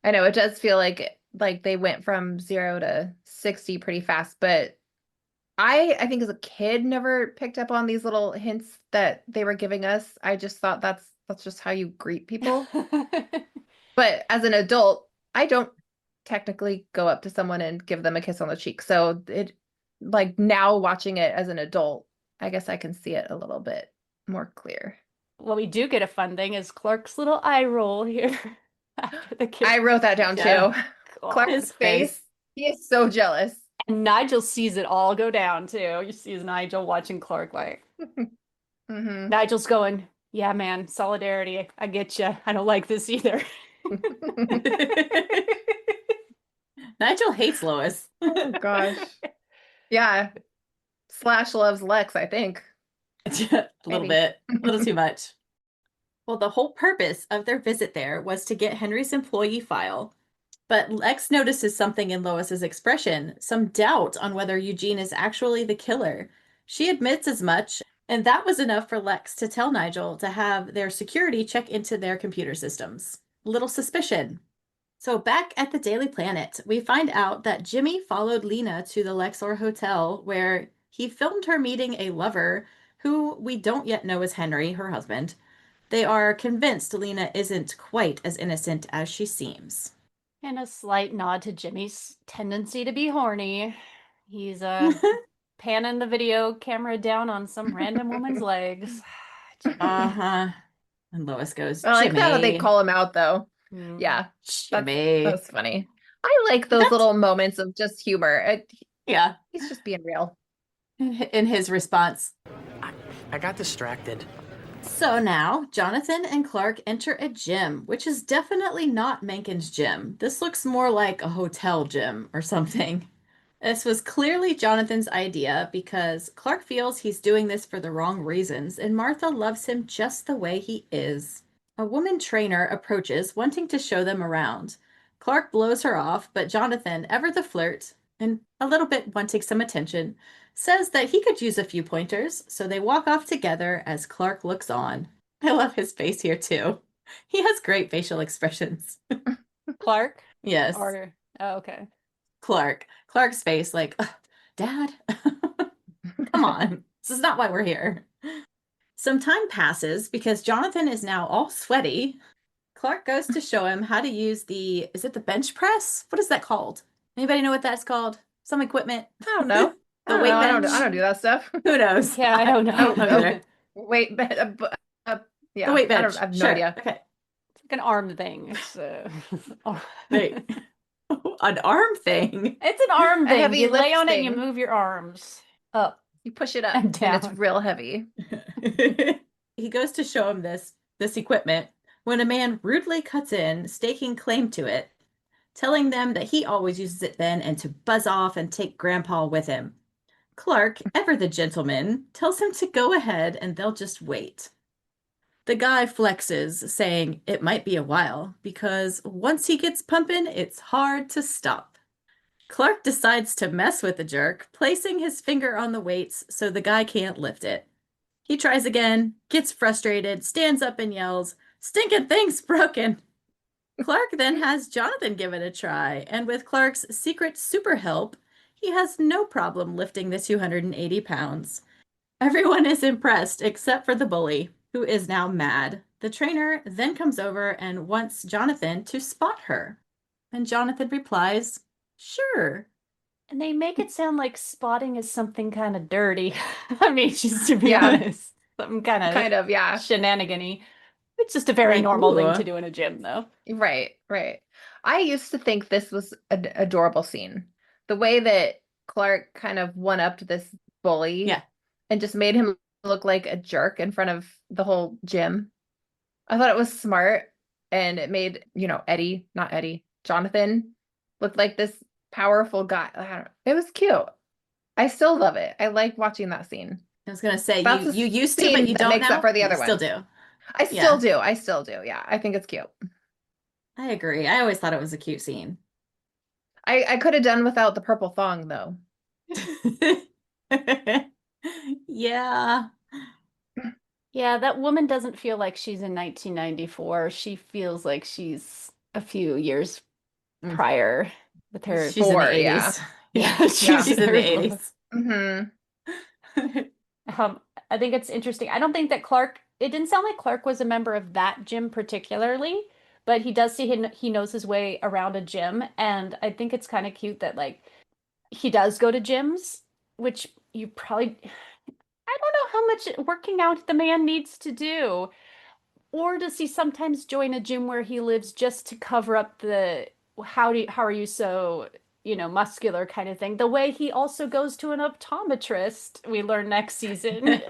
[SPEAKER 3] I know it does feel like they went from 0 to 60 pretty fast, but I think as a kid never picked up on these little hints that they were giving us. I just thought that's just how you greet people. But as an adult, I don't technically go up to someone and give them a kiss on the cheek. So it like now watching it as an adult, I guess I can see it a little bit more clear.
[SPEAKER 1] What we do get a fun thing is Clark's little eye roll here after the kiss.
[SPEAKER 3] I wrote that down
[SPEAKER 2] Yeah.
[SPEAKER 3] too.
[SPEAKER 1] God.
[SPEAKER 3] Clark's
[SPEAKER 2] His
[SPEAKER 3] face.
[SPEAKER 2] face.
[SPEAKER 3] He is so jealous.
[SPEAKER 1] And Nigel sees it all go down too. You see Nigel watching Clark like
[SPEAKER 3] Mm-hmm.
[SPEAKER 1] Nigel's going, yeah, man, solidarity. I get you. I don't like this either.
[SPEAKER 2] Nigel hates Lois.
[SPEAKER 3] Oh gosh. Yeah. Slash loves Lex, I think.
[SPEAKER 2] A little
[SPEAKER 3] Maybe.
[SPEAKER 2] bit, a little too much. Well, the whole purpose of their visit there was to get Henry's employee file. But Lex notices something in Lois's expression, some doubt on whether Eugene is actually the killer. She admits as much, and that was enough for Lex to tell Nigel to have their security check into their computer systems. Little suspicion. So back at the Daily Planet, we find out that Jimmy followed Lena to the Lexor Hotel, where he filmed her meeting a lover who we don't yet know is Henry, her husband. They are convinced Lena isn't quite as innocent as she seems.
[SPEAKER 1] And a slight nod to Jimmy's tendency to be horny. He's panning the video camera down on some random woman's legs. Jimmy.
[SPEAKER 2] Uh-huh. And Lois goes,
[SPEAKER 3] I like how they
[SPEAKER 2] Jimmy.
[SPEAKER 3] call him out though.
[SPEAKER 1] Mm.
[SPEAKER 3] Yeah.
[SPEAKER 2] Jimmy.
[SPEAKER 3] That's funny. I like those
[SPEAKER 2] That's-
[SPEAKER 3] little moments of just humor.
[SPEAKER 2] Yeah.
[SPEAKER 3] He's just being real.
[SPEAKER 2] In his response.
[SPEAKER 7] I got distracted.
[SPEAKER 2] So now, Jonathan and Clark enter a gym, which is definitely not Menken's gym. This looks more like a hotel gym or something. This was clearly Jonathan's idea because Clark feels he's doing this for the wrong reasons, and Martha loves him just the way he is. A woman trainer approaches, wanting to show them around. Clark blows her off, but Jonathan, ever the flirt, and a little bit wanting some attention, says that he could use a few pointers, so they walk off together as Clark looks on. I love his face here too. He has great facial expressions.
[SPEAKER 1] Clark?
[SPEAKER 2] Yes.
[SPEAKER 1] Or, oh, okay.
[SPEAKER 2] Clark's face like, Dad? Come on. This is not why we're here. Some time passes because Jonathan is now all sweaty. Clark goes to show him how to use is it the bench press? What is that called? Anybody know what that's called? Some equipment?
[SPEAKER 3] I don't know.
[SPEAKER 2] The weight
[SPEAKER 3] I
[SPEAKER 2] bench?
[SPEAKER 3] don't do that stuff.
[SPEAKER 2] Who knows?
[SPEAKER 1] Yeah, I don't know.
[SPEAKER 2] I don't know either.
[SPEAKER 3] Wait, yeah.
[SPEAKER 2] The weight bench.
[SPEAKER 3] I have no
[SPEAKER 2] Sure.
[SPEAKER 3] idea.
[SPEAKER 2] Okay.
[SPEAKER 1] It's like an arm thing. It's,
[SPEAKER 2] Wait. An arm thing.
[SPEAKER 1] It's an arm
[SPEAKER 3] A
[SPEAKER 1] thing.
[SPEAKER 3] heavy
[SPEAKER 1] You lay
[SPEAKER 3] lift
[SPEAKER 1] on it and you
[SPEAKER 3] thing.
[SPEAKER 1] move your arms up
[SPEAKER 3] You push it up
[SPEAKER 1] And
[SPEAKER 3] and it's
[SPEAKER 1] down.
[SPEAKER 3] real heavy.
[SPEAKER 2] He goes to show him this equipment when a man rudely cuts in, staking claim to it, telling them that he always uses it then and to buzz off and take Grandpa with him. Clark, ever the gentleman, tells him to go ahead and they'll just wait. The guy flexes, saying it might be a while because once he gets pumping, it's hard to stop. Clark decides to mess with the jerk, placing his finger on the weights so the guy can't lift it. He tries again, gets frustrated, stands up and yells, "Stinking thing's broken!" Clark then has Jonathan give it a try, and with Clark's secret super help, he has no problem lifting the 280 pounds. Everyone is impressed except for the bully, who is now mad. The trainer then comes over and wants Jonathan to spot her. And Jonathan replies, "Sure."
[SPEAKER 1] And they make it sound like spotting is something kind of dirty. I mean, just to be
[SPEAKER 3] Yeah.
[SPEAKER 1] honest, something kind of
[SPEAKER 3] Yeah.
[SPEAKER 1] shenanigan-y. It's just a very
[SPEAKER 2] Like,
[SPEAKER 1] normal thing
[SPEAKER 2] ooh.
[SPEAKER 1] to do in a gym, though.
[SPEAKER 3] Right. I used to think this was an adorable scene. The way that Clark kind of one-upped this bully
[SPEAKER 2] Yeah.
[SPEAKER 3] and just made him look like a jerk in front of the whole gym. I thought it was smart, and it made, Jonathan look like this powerful guy. It was cute. I still love it. I like watching that scene.
[SPEAKER 2] I was gonna say
[SPEAKER 3] That's
[SPEAKER 2] you
[SPEAKER 3] a
[SPEAKER 2] used to,
[SPEAKER 3] scene
[SPEAKER 2] but you
[SPEAKER 3] that
[SPEAKER 2] don't
[SPEAKER 3] makes
[SPEAKER 2] now.
[SPEAKER 3] up for the
[SPEAKER 2] You
[SPEAKER 3] other
[SPEAKER 2] still
[SPEAKER 3] one.
[SPEAKER 2] do.
[SPEAKER 3] I
[SPEAKER 2] Yeah.
[SPEAKER 3] still do. Yeah, I think it's cute.
[SPEAKER 2] I agree. I always thought it was a cute scene.
[SPEAKER 3] I could have done without the purple thong though.
[SPEAKER 2] Yeah.
[SPEAKER 1] Yeah, that woman doesn't feel like she's in 1994. She feels like she's a few years
[SPEAKER 2] Mm.
[SPEAKER 1] prior with her.
[SPEAKER 2] She's in the
[SPEAKER 3] Four, yeah.
[SPEAKER 2] 80s.
[SPEAKER 1] Yeah,
[SPEAKER 3] Yeah.
[SPEAKER 2] She's in the 80s.
[SPEAKER 1] I think it's interesting. I don't think that it didn't sound like Clark was a member of that gym particularly, but he does see he knows his way around a gym, and I think it's kind of cute that like he does go to gyms, which you probably, I don't know how much working out the man needs to do. Or does he sometimes join a gym where he lives just to cover up the how are you so, muscular kind of thing? The way he also goes to an optometrist, we learn next season,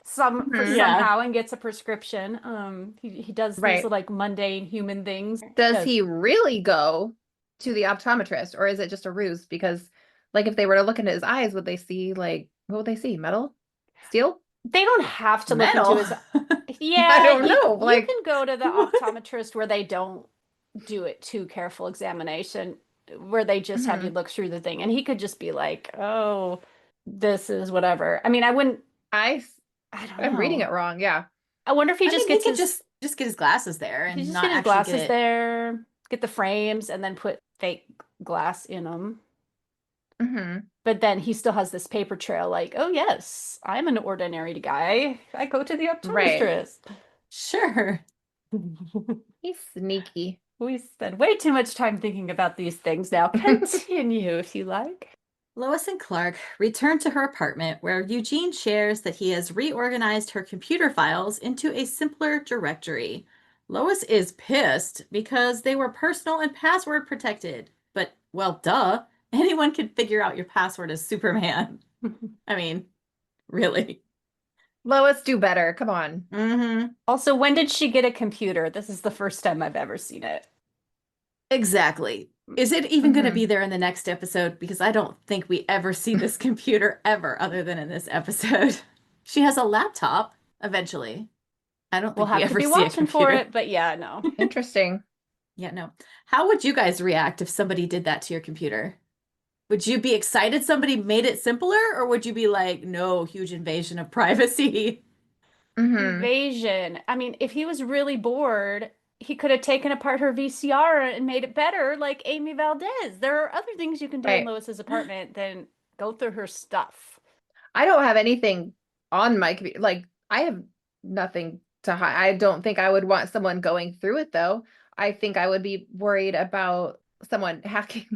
[SPEAKER 1] somehow and gets a prescription. He does these
[SPEAKER 3] Right.
[SPEAKER 1] like mundane human things.
[SPEAKER 3] Does he really go to the optometrist, or is it just a ruse? Because like if they were to look into his eyes, would they see what would they see? Metal? Steel?
[SPEAKER 1] They don't have to look
[SPEAKER 2] Metal.
[SPEAKER 1] into his. Yeah,
[SPEAKER 3] I don't know.
[SPEAKER 1] You can go to the optometrist where they don't do it too careful examination, where they just have you look through the thing, and he could just be like, "Oh, this is whatever." I mean, I wouldn't.
[SPEAKER 3] I
[SPEAKER 1] don't
[SPEAKER 3] I'm reading
[SPEAKER 1] know.
[SPEAKER 3] it wrong. Yeah.
[SPEAKER 1] I wonder if he
[SPEAKER 2] I
[SPEAKER 1] just
[SPEAKER 2] mean,
[SPEAKER 1] gets
[SPEAKER 2] he could
[SPEAKER 1] his
[SPEAKER 2] just get his glasses there
[SPEAKER 1] he
[SPEAKER 2] and
[SPEAKER 1] just
[SPEAKER 2] not
[SPEAKER 1] get his
[SPEAKER 2] actually
[SPEAKER 1] glasses
[SPEAKER 2] get it.
[SPEAKER 1] there, get the frames, and then put fake glass in them. But then he still has this paper trail, like, "Oh yes, I'm an ordinary guy. I go to the
[SPEAKER 3] Right.
[SPEAKER 1] optometrist."
[SPEAKER 2] Sure.
[SPEAKER 3] He's sneaky.
[SPEAKER 1] We spend way too much time thinking about these things now. Continue if you like.
[SPEAKER 2] Lois and Clark return to her apartment where Eugene shares that he has reorganized her computer files into a simpler directory. Lois is pissed because they were personal and password protected. But, well, duh. Anyone can figure out your password as Superman. I mean, really.
[SPEAKER 3] Lois, do better. Come on.
[SPEAKER 1] Also, when did she get a computer? This is the first time I've ever seen it.
[SPEAKER 2] Exactly. Is it even going to be there in the next episode? Because I don't think we ever see this computer ever, other than in this episode. She has a laptop eventually. I don't
[SPEAKER 1] We'll
[SPEAKER 2] think we
[SPEAKER 1] have to
[SPEAKER 2] ever
[SPEAKER 1] be
[SPEAKER 2] see a
[SPEAKER 1] watching for
[SPEAKER 2] computer.
[SPEAKER 1] it, but yeah, no.
[SPEAKER 3] Interesting.
[SPEAKER 2] Yeah, no. How would you guys react if somebody did that to your computer? Would you be excited somebody made it simpler, or would you be like, no, huge invasion of privacy?
[SPEAKER 1] Invasion. I mean, if he was really bored, he could have taken apart her VCR and made it better, like Amy Valdez. There are other things you can do in
[SPEAKER 3] Right.
[SPEAKER 1] Lois's apartment than go through her stuff.
[SPEAKER 3] I don't have anything on my computer. Like, I have nothing to hide. I don't think I would want someone going through it, though. I think I would be worried about someone hacking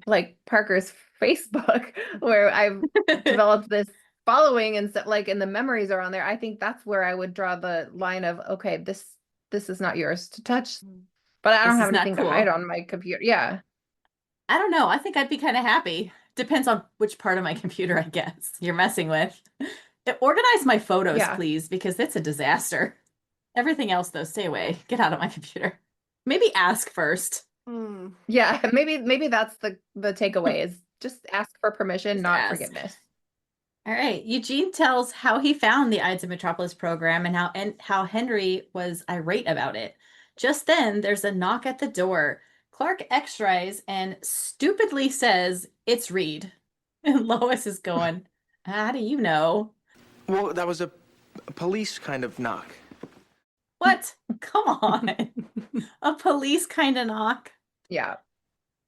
[SPEAKER 3] like Parker's Facebook, where I've developed this following and stuff, and the memories are on there. I think that's where I would draw the line of, okay, this is not yours to touch. But I don't
[SPEAKER 2] This
[SPEAKER 3] have
[SPEAKER 2] is not
[SPEAKER 3] anything to
[SPEAKER 2] cool.
[SPEAKER 3] hide on my computer. Yeah.
[SPEAKER 2] I don't know. I think I'd be kind of happy Depends on which part of my computer, I guess, you're messing with. Organize my photos,
[SPEAKER 3] Yeah.
[SPEAKER 2] please, because it's a disaster. Everything else, though, stay away. Get out of my computer. Maybe ask first.
[SPEAKER 3] Yeah, maybe that's the takeaway is just ask for permission,
[SPEAKER 2] Just
[SPEAKER 3] not
[SPEAKER 2] ask.
[SPEAKER 3] forgiveness.
[SPEAKER 2] All right. Eugene tells how he found the Ides of Metropolis program and how Henry was irate about it. Just then, there's a knock at the door. Clark X-rays and stupidly says, "It's Reed." And Lois is going, "How do you know?"
[SPEAKER 7] Well, that was a police kind of knock.
[SPEAKER 2] What? Come on. A police kind of knock.
[SPEAKER 3] Yeah.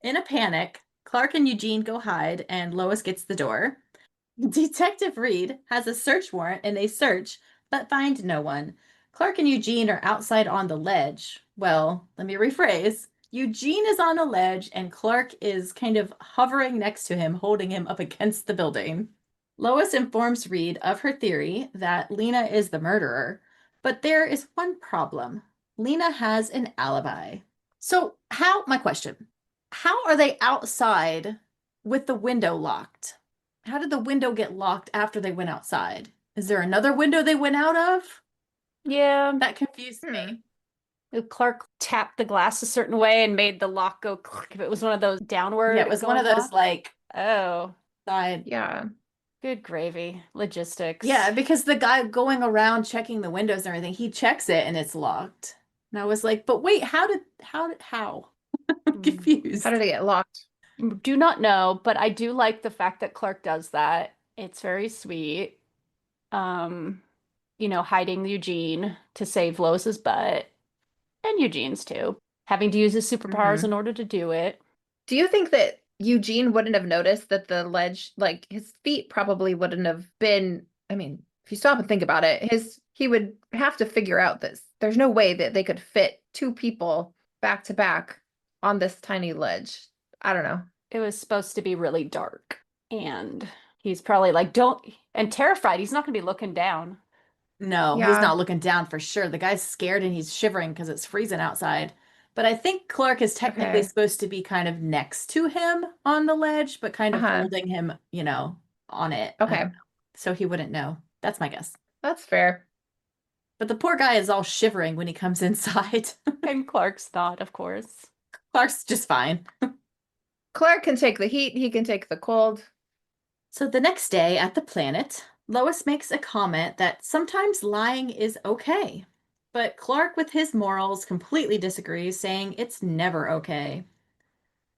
[SPEAKER 2] In a panic, Clark and Eugene go hide, and Lois gets the door. Detective Reed has a search warrant and they search, but find no one. Clark and Eugene are outside on the ledge. Well, let me rephrase. Eugene is on a ledge and Clark is kind of hovering next to him, holding him up against the building. Lois informs Reed of her theory that Lena is the murderer, but there is one problem. Lena has an alibi. So, my question, how are they outside with the window locked? How did the window get locked after they went outside? Is there another window they went out of?
[SPEAKER 1] Yeah.
[SPEAKER 2] That confused me.
[SPEAKER 1] Clark tapped the glass a certain way and made the lock go click. If it was one of those downward.
[SPEAKER 2] Yeah, it was one of
[SPEAKER 1] going
[SPEAKER 2] those
[SPEAKER 1] locks. Oh,
[SPEAKER 2] side.
[SPEAKER 3] Yeah.
[SPEAKER 1] good gravy. Logistics.
[SPEAKER 2] Yeah, because the guy going around checking the windows and everything, he checks it and it's locked. And I was like, but wait, how? I'm confused.
[SPEAKER 3] How did it get locked?
[SPEAKER 1] Do not know, but I do like the fact that Clark does that. It's very sweet. Hiding Eugene to save Lois's butt. And Eugene's too. Having to use his superpowers in order to do it.
[SPEAKER 3] Do you think that Eugene wouldn't have noticed that the ledge, like his feet probably wouldn't have been, I mean, if you stop and think about it, he would have to figure out this. There's no way that they could fit two people back to back on this tiny ledge. I don't know.
[SPEAKER 1] It was supposed to be really dark. And he's probably like, and terrified. He's not going to be looking down.
[SPEAKER 2] No, he's
[SPEAKER 3] Yeah.
[SPEAKER 2] not looking down for sure. The guy's scared and he's shivering because it's freezing outside. But I think Clark is technically
[SPEAKER 3] Okay.
[SPEAKER 2] supposed to be kind of next to him on the ledge, but kind of
[SPEAKER 3] Uh-huh.
[SPEAKER 2] holding him, on it.
[SPEAKER 3] Okay.
[SPEAKER 2] I don't know. So he wouldn't know. That's my guess.
[SPEAKER 3] That's fair.
[SPEAKER 2] But the poor guy is all shivering when he comes inside.
[SPEAKER 1] And Clark's not, of course.
[SPEAKER 2] Clark's just fine.
[SPEAKER 3] Clark can take the heat, he can take the cold.
[SPEAKER 2] So the next day at the planet, Lois makes a comment that sometimes lying is okay. But Clark, with his morals, completely disagrees, saying it's never okay.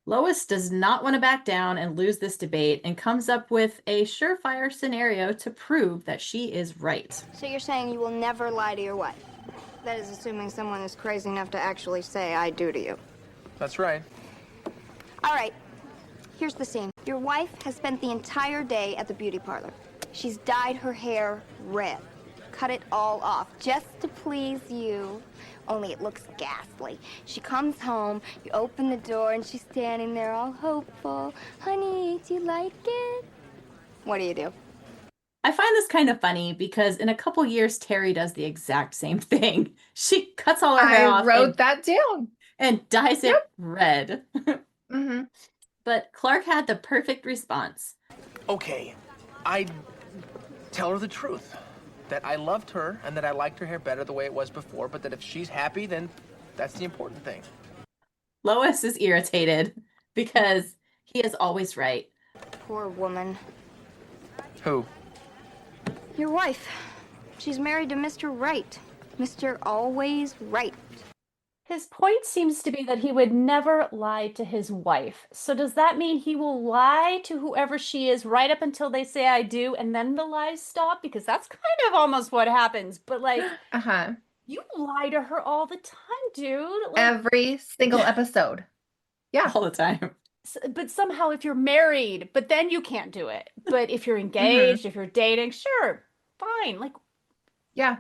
[SPEAKER 2] Lois does not want to back down and lose this debate and comes up with a surefire scenario to prove that she is right.
[SPEAKER 4] So you're saying you will never lie to your wife? That is assuming someone is crazy enough to actually say I do to you.
[SPEAKER 7] That's right.
[SPEAKER 4] All right, here's the scene. Your wife has spent the entire day at the beauty parlor. She's dyed her hair red, cut it all off just to please you. Only it looks ghastly. She comes home, you open the door, and she's standing there all hopeful. Honey, do you like it? What do?
[SPEAKER 2] I find this kind of funny because in a couple years, Terry does the exact same thing. She cuts all her hair
[SPEAKER 3] I
[SPEAKER 2] off
[SPEAKER 3] wrote that down.
[SPEAKER 2] and dyes it red.
[SPEAKER 3] Mm-hmm.
[SPEAKER 2] But Clark had the perfect response.
[SPEAKER 7] Okay, I'd tell her the truth. That I loved her and that I liked her hair better the way it was before, but that if she's happy, then that's the important thing.
[SPEAKER 2] Lois is irritated because he is always right.
[SPEAKER 4] Poor woman.
[SPEAKER 7] Who?
[SPEAKER 4] Your wife. She's married to Mr. Right. Mr. Always Right.
[SPEAKER 1] His point seems to be that he would never lie to his wife. So does that mean he will lie to whoever she is right up until they say I do and then the lies stop? Because that's kind of almost what happens. But
[SPEAKER 3] Uh-huh.
[SPEAKER 1] you lie to her all the time, dude.
[SPEAKER 3] Every single episode. Yeah.
[SPEAKER 2] All the time.
[SPEAKER 1] But somehow if you're married, but then you can't do it. But if you're engaged, if you're dating, sure, fine.
[SPEAKER 3] Yeah.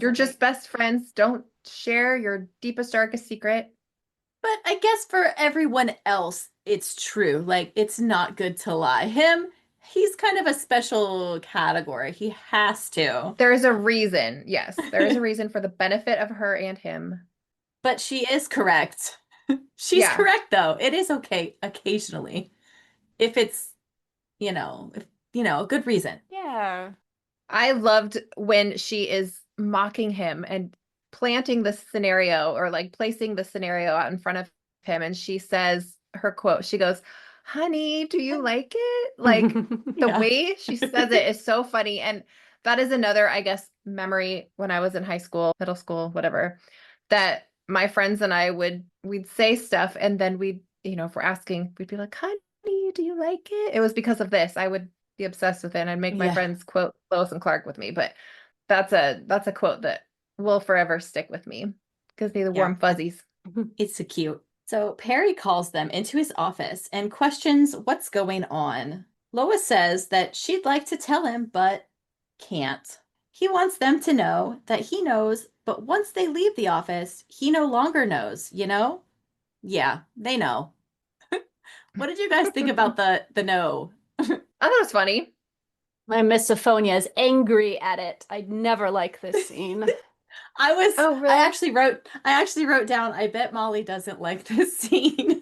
[SPEAKER 3] You're just best friends. Don't share your deepest, darkest secret.
[SPEAKER 2] But I guess for everyone else, it's true. It's not good to lie. He's kind of a special category. He has to.
[SPEAKER 3] There is a reason. Yes, there is a reason for the benefit of her and him.
[SPEAKER 2] But she is correct. She's correct, though. It is okay occasionally. if it's, a good reason.
[SPEAKER 1] Yeah.
[SPEAKER 3] I loved when she is mocking him and planting the scenario or like placing the scenario out in front of him. And she says her quote, she goes, "Honey, do you like it?" Like the
[SPEAKER 2] Yeah.
[SPEAKER 3] way she says it is so funny. And that is another, I guess, memory when I was in high school, middle school, whatever, that my friends and we'd say stuff and then if we're asking, we'd be like, "Honey, do you like it?" It was because of this. I would be obsessed with it and I'd make my
[SPEAKER 2] Yeah.
[SPEAKER 3] friends quote Lois and Clark with me. But that's a quote that will forever stick with me because they're the
[SPEAKER 2] Yeah.
[SPEAKER 3] warm fuzzies.
[SPEAKER 2] It's so cute. So Perry calls them into his office and questions what's going on. Lois says that she'd like to tell him, but can't. He wants them to know that he knows, but once they leave the office, he no longer knows, Yeah, they know. What did you guys think about the no?
[SPEAKER 3] I thought it was funny.
[SPEAKER 1] My misophonia is angry at it. I'd never like this scene.
[SPEAKER 3] Oh, really?
[SPEAKER 2] I actually wrote down, I bet Molly doesn't like this scene.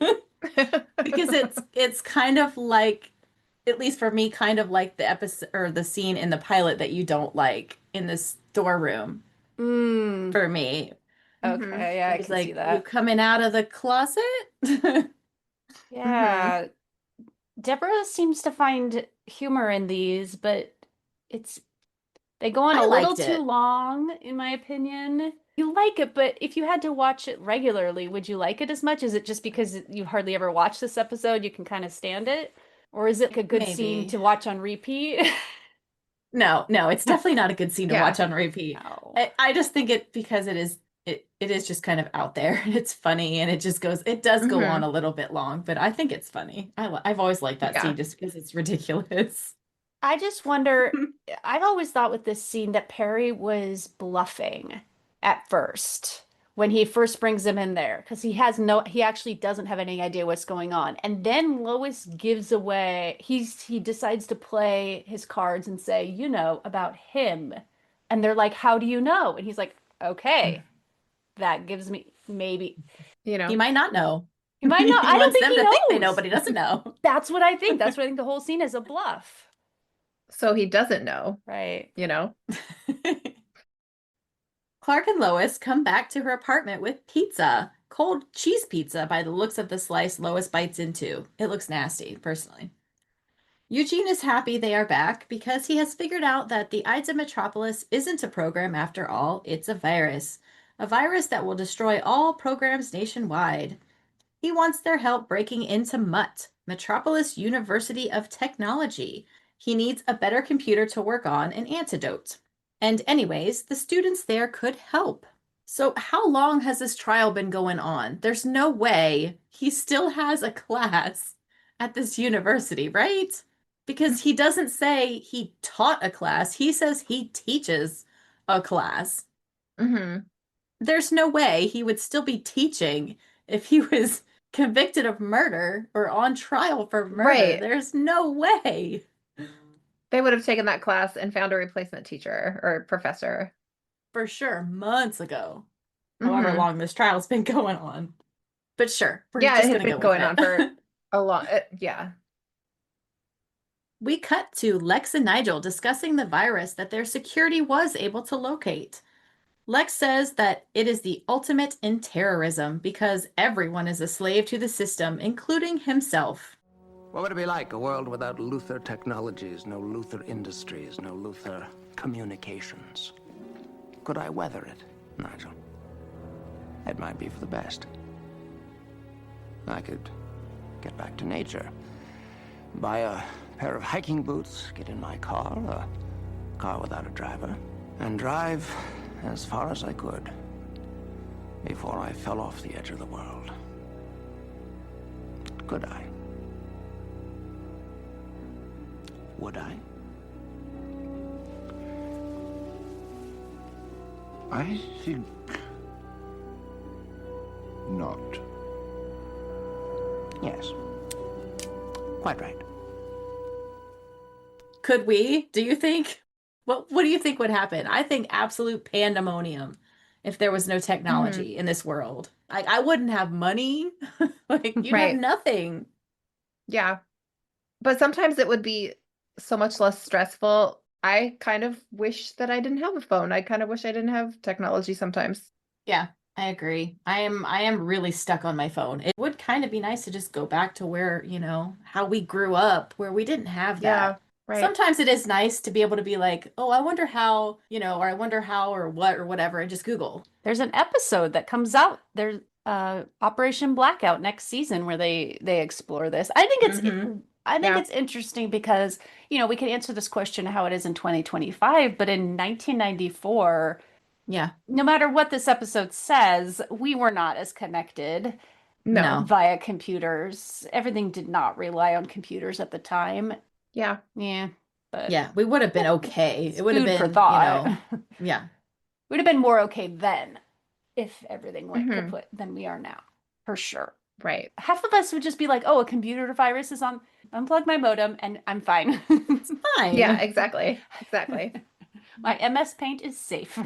[SPEAKER 2] Because it's kind of like, at least for me, kind of like the episode or the scene in the pilot that you don't like in the storeroom for me.
[SPEAKER 1] Okay, yeah, I
[SPEAKER 2] It's
[SPEAKER 1] can see
[SPEAKER 2] like,
[SPEAKER 1] that.
[SPEAKER 2] you coming out of the closet?
[SPEAKER 1] Yeah. Deborah seems to find humor in these, but they go on
[SPEAKER 2] I
[SPEAKER 1] a little
[SPEAKER 2] liked
[SPEAKER 1] too
[SPEAKER 2] it.
[SPEAKER 1] long, in my opinion. You like it, but if you had to watch it regularly, would you like it as much? Is it just because you hardly ever watch this episode, you can kind of stand it? Or is it like a good scene
[SPEAKER 2] Maybe.
[SPEAKER 1] to watch on repeat?
[SPEAKER 2] No, it's definitely not a good scene to
[SPEAKER 3] Yeah.
[SPEAKER 2] watch on repeat.
[SPEAKER 1] No.
[SPEAKER 2] I just think because it is just kind of out there and it's funny and it does go on a little bit long, but I think it's funny. I've always liked that
[SPEAKER 3] Yeah.
[SPEAKER 2] scene just because it's ridiculous.
[SPEAKER 1] I just wonder, I've always thought with this scene that Perry was bluffing at first when he first brings him in there because he actually doesn't have any idea what's going on. And then Lois gives away, he decides to play his cards and say, about him. And they're like, "How do you know?" And he's like, "Okay, that gives me maybe."
[SPEAKER 2] He might not know.
[SPEAKER 1] He might not.
[SPEAKER 2] He
[SPEAKER 1] I don't
[SPEAKER 2] wants
[SPEAKER 1] think
[SPEAKER 2] them
[SPEAKER 1] he
[SPEAKER 2] to think they know,
[SPEAKER 1] knows.
[SPEAKER 2] but he doesn't know.
[SPEAKER 1] That's what I think. That's what I think the whole scene is a bluff.
[SPEAKER 3] So he doesn't know,
[SPEAKER 1] Right.
[SPEAKER 2] Clark and Lois come back to her apartment with pizza, cold cheese pizza by the looks of the slice Lois bites into. It looks nasty, personally. Eugene is happy they are back because he has figured out that the Ides of Metropolis isn't a program after all, it's a virus. A virus that will destroy all programs nationwide. He wants their help breaking into MUT, Metropolis University of Technology. He needs a better computer to work on an antidote. And anyways, the students there could help. So how long has this trial been going on? There's no way he still has a class at this university, right? Because he doesn't say he taught a class. He says he teaches a class. There's no way he would still be teaching if he was convicted of murder or on trial for murder.
[SPEAKER 3] Right.
[SPEAKER 2] There's no way.
[SPEAKER 3] They would have taken that class and found a replacement teacher or professor.
[SPEAKER 2] For sure, months ago. However long this trial's been going on. But sure, we're just
[SPEAKER 3] it
[SPEAKER 2] going to
[SPEAKER 3] had
[SPEAKER 2] go
[SPEAKER 3] been going
[SPEAKER 2] with
[SPEAKER 3] on
[SPEAKER 2] it.
[SPEAKER 3] for a long, yeah.
[SPEAKER 2] We cut to Lex and Nigel discussing the virus that their security was able to locate. Lex says that it is the ultimate in terrorism because everyone is a slave to the system, including himself.
[SPEAKER 5] What would it be like, a world without Luther technologies, no Luther industries, no Luther communications? Could I weather it, Nigel? It might be for the best. I could get back to nature, buy a pair of hiking boots, get in my car, a car without a driver, and drive as far as I could before I fell off the edge of the world. Could I? Would I?
[SPEAKER 8] I think not.
[SPEAKER 5] Yes. Quite right.
[SPEAKER 2] Could we? Do you think? What do you think would happen? I think absolute pandemonium if there was no technology in this world. I wouldn't have money. Like, you'd have
[SPEAKER 3] Right.
[SPEAKER 2] nothing.
[SPEAKER 3] Yeah. But sometimes it would be so much less stressful. I kind of wish that I didn't have a phone. I kind of wish I didn't have technology sometimes.
[SPEAKER 2] Yeah, I agree. I am really stuck on my phone. It would kind of be nice to just go back to where, how we grew up, where we didn't have
[SPEAKER 3] Yeah,
[SPEAKER 2] that.
[SPEAKER 3] right.
[SPEAKER 2] Sometimes it is nice to be able to be like, oh, I wonder how, or I wonder how or what or whatever, and just Google.
[SPEAKER 1] There's an episode that comes out. There's Operation Blackout next season where they explore this.
[SPEAKER 2] Mhm.
[SPEAKER 1] I think
[SPEAKER 3] Yeah.
[SPEAKER 1] it's interesting because, we can answer this question how it is in 2025, but in 1994,
[SPEAKER 2] Yeah.
[SPEAKER 1] no matter what this episode says, we were not as connected
[SPEAKER 3] No.
[SPEAKER 1] via computers. Everything did not rely on computers at the time.
[SPEAKER 3] Yeah.
[SPEAKER 1] Yeah, but
[SPEAKER 2] Yeah, we would have been okay.
[SPEAKER 1] it's
[SPEAKER 2] It would have
[SPEAKER 1] food for
[SPEAKER 2] been,
[SPEAKER 1] thought.
[SPEAKER 2] yeah.
[SPEAKER 1] Would have been more okay then if everything went
[SPEAKER 3] Mhm.
[SPEAKER 1] kaput than we are now, for sure.
[SPEAKER 3] Right.
[SPEAKER 1] Half of us would just be like, oh, a computer virus is on, unplug my modem and I'm fine.
[SPEAKER 2] Fine.
[SPEAKER 3] Yeah, exactly. Exactly.
[SPEAKER 1] My MS Paint is safe.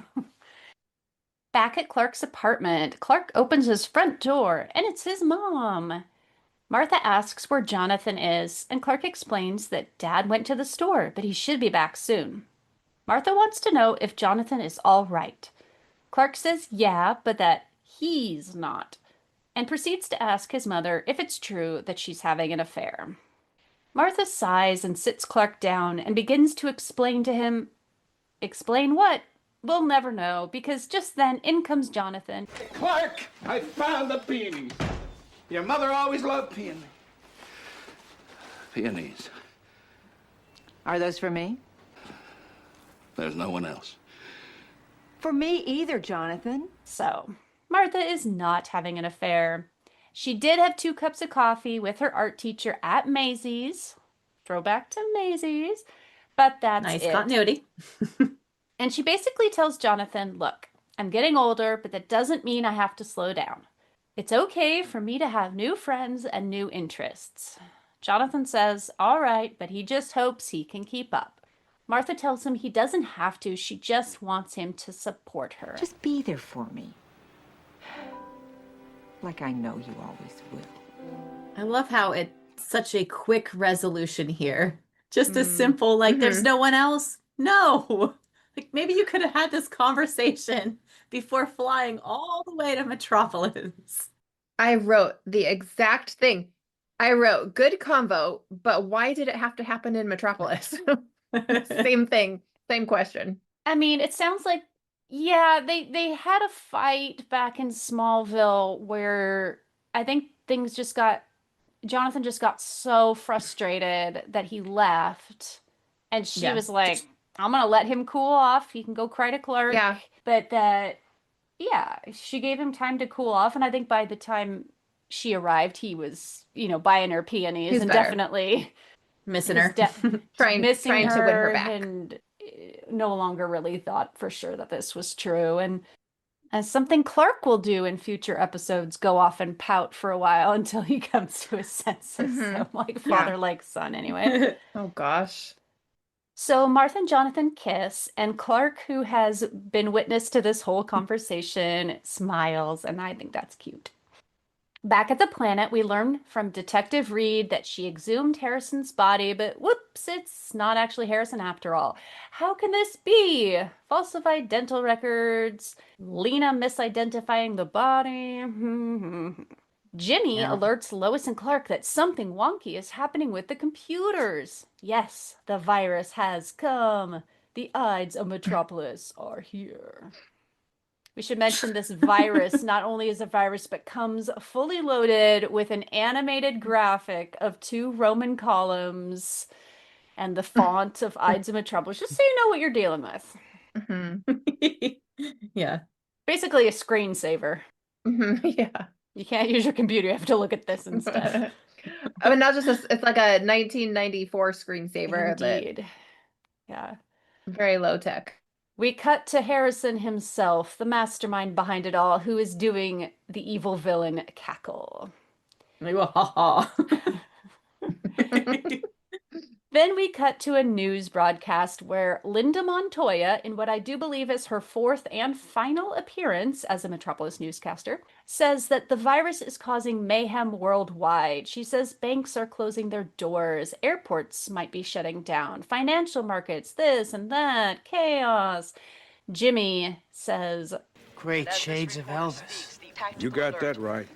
[SPEAKER 1] Back at Clark's apartment, Clark opens his front door and it's his mom. Martha asks where Jonathan is, and Clark explains that Dad went to the store, but he should be back soon. Martha wants to know if Jonathan is all right. Clark says yeah, but that he's not, and proceeds to ask his mother if it's true that she's having an affair. Martha sighs and sits Clark down and begins to explain to him. Explain what? We'll never know, because just then in comes Jonathan.
[SPEAKER 8] Clark, I found the peonies. Your mother always loved peonies. Peonies.
[SPEAKER 9] Are those for me?
[SPEAKER 8] There's no one else.
[SPEAKER 9] For me either, Jonathan.
[SPEAKER 1] So, Martha is not having an affair. She did have 2 cups of coffee with her art teacher at Maisie's. Throwback to Maisie's. But that's
[SPEAKER 2] Nice
[SPEAKER 1] it.
[SPEAKER 2] continuity.
[SPEAKER 1] And she basically tells Jonathan, look, I'm getting older, but that doesn't mean I have to slow down. It's okay for me to have new friends and new interests. Jonathan says, all right, but he just hopes he can keep up. Martha tells him he doesn't have to. She just wants him to support her.
[SPEAKER 9] Just be there for me. Like I know you always will.
[SPEAKER 2] I love how it's such a quick resolution here. Just a simple, like, there's no one else? No. Like, maybe you could have had this conversation before flying all the way to Metropolis.
[SPEAKER 3] I wrote the exact thing. I wrote good convo, but why did it have to happen in Metropolis? Same thing, same question.
[SPEAKER 1] I mean, it sounds like, yeah, they had a fight back in Smallville where I think Jonathan just got so frustrated that he left. And she
[SPEAKER 2] Yeah.
[SPEAKER 1] was like, I'm gonna let him cool off. He can go cry to Clark.
[SPEAKER 3] Yeah.
[SPEAKER 1] But yeah, she gave him time to cool off. And I think by the time she arrived, he was, buying her peonies
[SPEAKER 3] He's
[SPEAKER 1] and
[SPEAKER 3] better.
[SPEAKER 1] Definitely
[SPEAKER 2] Missing
[SPEAKER 1] was
[SPEAKER 2] her.
[SPEAKER 3] Trying
[SPEAKER 1] missing
[SPEAKER 3] to win her back.
[SPEAKER 1] and no longer really thought for sure that this was true. And as something Clark will do in future episodes, go off and pout for a while until he comes to his senses. So, like father, like son, anyway.
[SPEAKER 3] Oh gosh.
[SPEAKER 1] So Martha and Jonathan kiss, and Clark, who has been witness to this whole conversation, smiles, and I think that's cute. Back at the planet, we learn from Detective Reed that she exhumed Harrison's body, but whoops, it's not actually Harrison after all. How can this be? Falsified dental records, Lena misidentifying the body. Jimmy
[SPEAKER 2] Yeah.
[SPEAKER 1] alerts Lois and Clark that something wonky is happening with the computers. Yes, the virus has come. The Ides of Metropolis are here. We should mention this virus not only is a virus, but comes fully loaded with an animated graphic of 2 Roman columns and the font of Ides of Metropolis, just so you know what you're dealing with.
[SPEAKER 2] Yeah.
[SPEAKER 1] Basically a screensaver.
[SPEAKER 3] Yeah.
[SPEAKER 1] You can't use your computer, you have to look at this instead.
[SPEAKER 3] I mean, not just it's like a 1994 screensaver,
[SPEAKER 1] Indeed. Yeah.
[SPEAKER 3] but very low tech.
[SPEAKER 1] We cut to Harrison himself, the mastermind behind it all, who is doing the evil villain cackle.
[SPEAKER 2] Like, well, ha ha.
[SPEAKER 1] Then we cut to a news broadcast where Linda Montoya, in what I do believe is her fourth and final appearance as a Metropolis newscaster, says that the virus is causing mayhem worldwide. She says banks are closing their doors, airports might be shutting down, financial markets, this and that, chaos. Jimmy says,
[SPEAKER 7] Great shades of Elvis.
[SPEAKER 8] You got that right.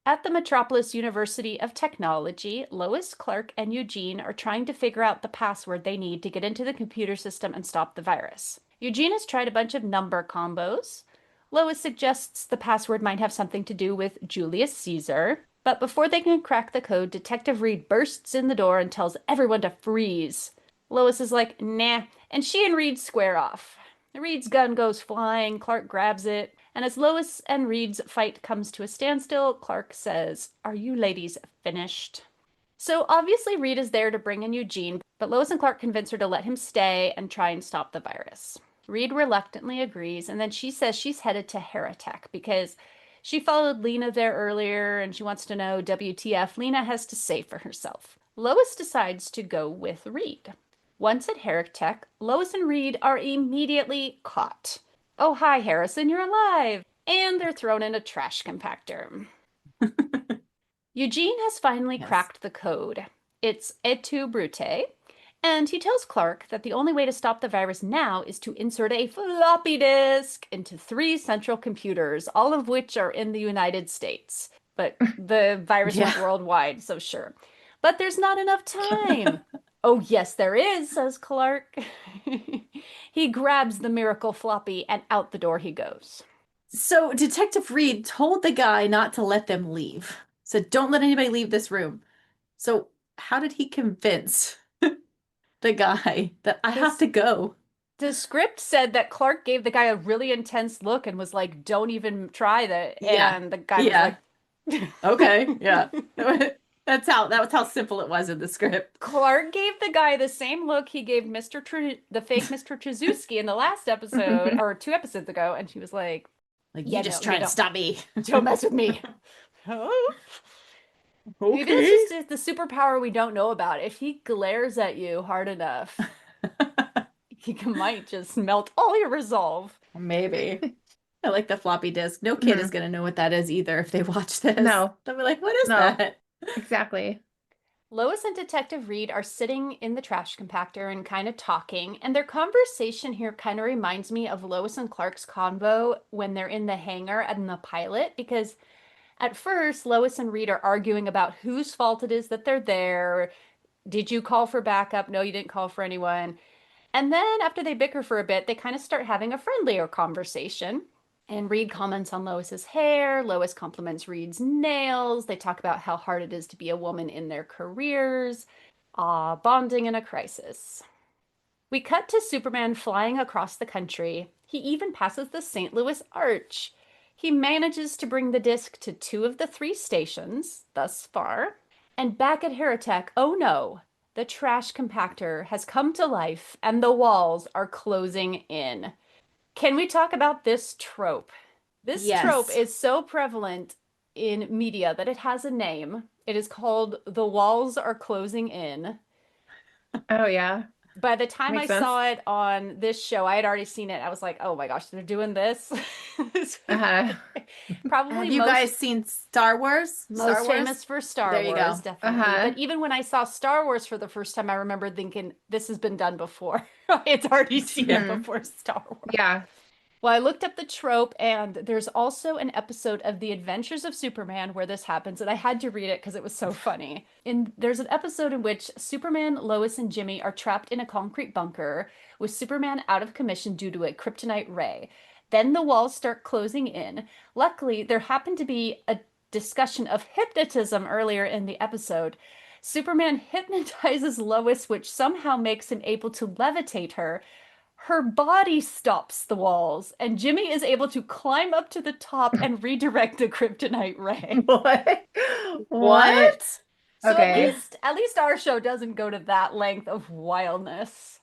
[SPEAKER 1] at the Metropolis University of Technology, Lois Clark and Eugene are trying to figure out the password they need to get into the computer system and stop the virus. Eugene has tried a bunch of number combos. Lois suggests the password might have something to do with Julius Caesar. But before they can crack the code, Detective Reed bursts in the door and tells everyone to freeze. Lois is like, nah, and she and Reed square off. Reed's gun goes flying, Clark grabs it, and as Lois and Reed's fight comes to a standstill, Clark says, "Are you ladies finished?" So obviously Reed is there to bring in Eugene, but Lois and Clark convince her to let him stay and try and stop the virus. Reed reluctantly agrees, and then she says she's headed to Heretek because she followed Lena there earlier and she wants to know WTF Lena has to say for herself. Lois decides to go with Reed. Once at Heretek, Lois and Reed are immediately caught. Oh, hi, Harrison, you're alive! And they're thrown in a trash compactor. Eugene has finally cracked the code. It's et tu, Brute, and he tells Clark that the only way to stop the virus now is to insert a floppy disk into 3 central computers, all of which are in the United States. But the virus went worldwide, so sure. But there's not enough time. Oh, yes, there is, says Clark. He grabs the miracle floppy and out the door he goes.
[SPEAKER 2] So Detective Reed told the guy not to let them leave. Said, don't let anybody leave this room. So how did he convince the guy that I have to go?
[SPEAKER 1] The script said that Clark gave the guy a really intense look and was like, don't even try that.
[SPEAKER 2] Yeah.
[SPEAKER 1] And the guy was like,
[SPEAKER 2] okay, yeah. That was how simple it was in the script.
[SPEAKER 1] Clark gave the guy the same look he gave the fake Mr. Trzaskowski in the last episode, or 2 episodes ago, and he was like,
[SPEAKER 2] you just trying to stop me.
[SPEAKER 1] Don't mess with me. Oh.
[SPEAKER 2] Okay.
[SPEAKER 1] Maybe that's just the superpower we don't know about. If he glares at you hard enough, he might just melt all your resolve.
[SPEAKER 2] Maybe. I like the floppy disk. No kid is going to know what that is either if they watch this.
[SPEAKER 3] No.
[SPEAKER 2] They'll be like, what is that?
[SPEAKER 3] Exactly.
[SPEAKER 1] Lois and Detective Reed are sitting in the trash compactor and kind of talking, and their conversation here kind of reminds me of Lois and Clark's convo when they're in the hangar and the pilot, because at first, Lois and Reed are arguing about whose fault it is that they're there. Did you call for backup? No, you didn't call for anyone. And then after they bicker for a bit, they kind of start having a friendlier conversation. And Reed comments on Lois's hair. Lois compliments Reed's nails. They talk about how hard it is to be a woman in their careers. Bonding in a crisis. We cut to Superman flying across the country. He even passes the St. Louis Arch. He manages to bring the disc to 2 of the 3 stations thus far. And back at Heretek, oh no, the trash compactor has come to life and the walls are closing in. Can we talk about this trope? This trope is so prevalent in media that it has a name. It is called The Walls Are Closing In.
[SPEAKER 3] Oh, yeah.
[SPEAKER 1] By the time
[SPEAKER 3] Makes
[SPEAKER 1] I
[SPEAKER 3] sense.
[SPEAKER 1] saw it on this show, I had already seen it. I was like, oh my gosh, they're doing this? Probably
[SPEAKER 2] Have you guys seen Star Wars?
[SPEAKER 1] most famous for Star
[SPEAKER 2] There you go.
[SPEAKER 1] Wars, definitely. But even when I saw Star Wars for the first time, I remember thinking, this has been done before. It's already seen it before Star Wars.
[SPEAKER 3] Yeah.
[SPEAKER 1] Well, I looked up the trope, and there's also an episode of The Adventures of Superman where this happens, and I had to read it because it was so funny. There's an episode in which Superman, Lois, and Jimmy are trapped in a concrete bunker with Superman out of commission due to a kryptonite ray. Then the walls start closing in. Luckily, there happened to be a discussion of hypnotism earlier in the episode. Superman hypnotizes Lois, which somehow makes him able to levitate her. Her body stops the walls, and Jimmy is able to climb up to the top and redirect the kryptonite ray.
[SPEAKER 2] What?
[SPEAKER 1] So
[SPEAKER 3] Okay.
[SPEAKER 1] at least our show doesn't go to that length of wildness.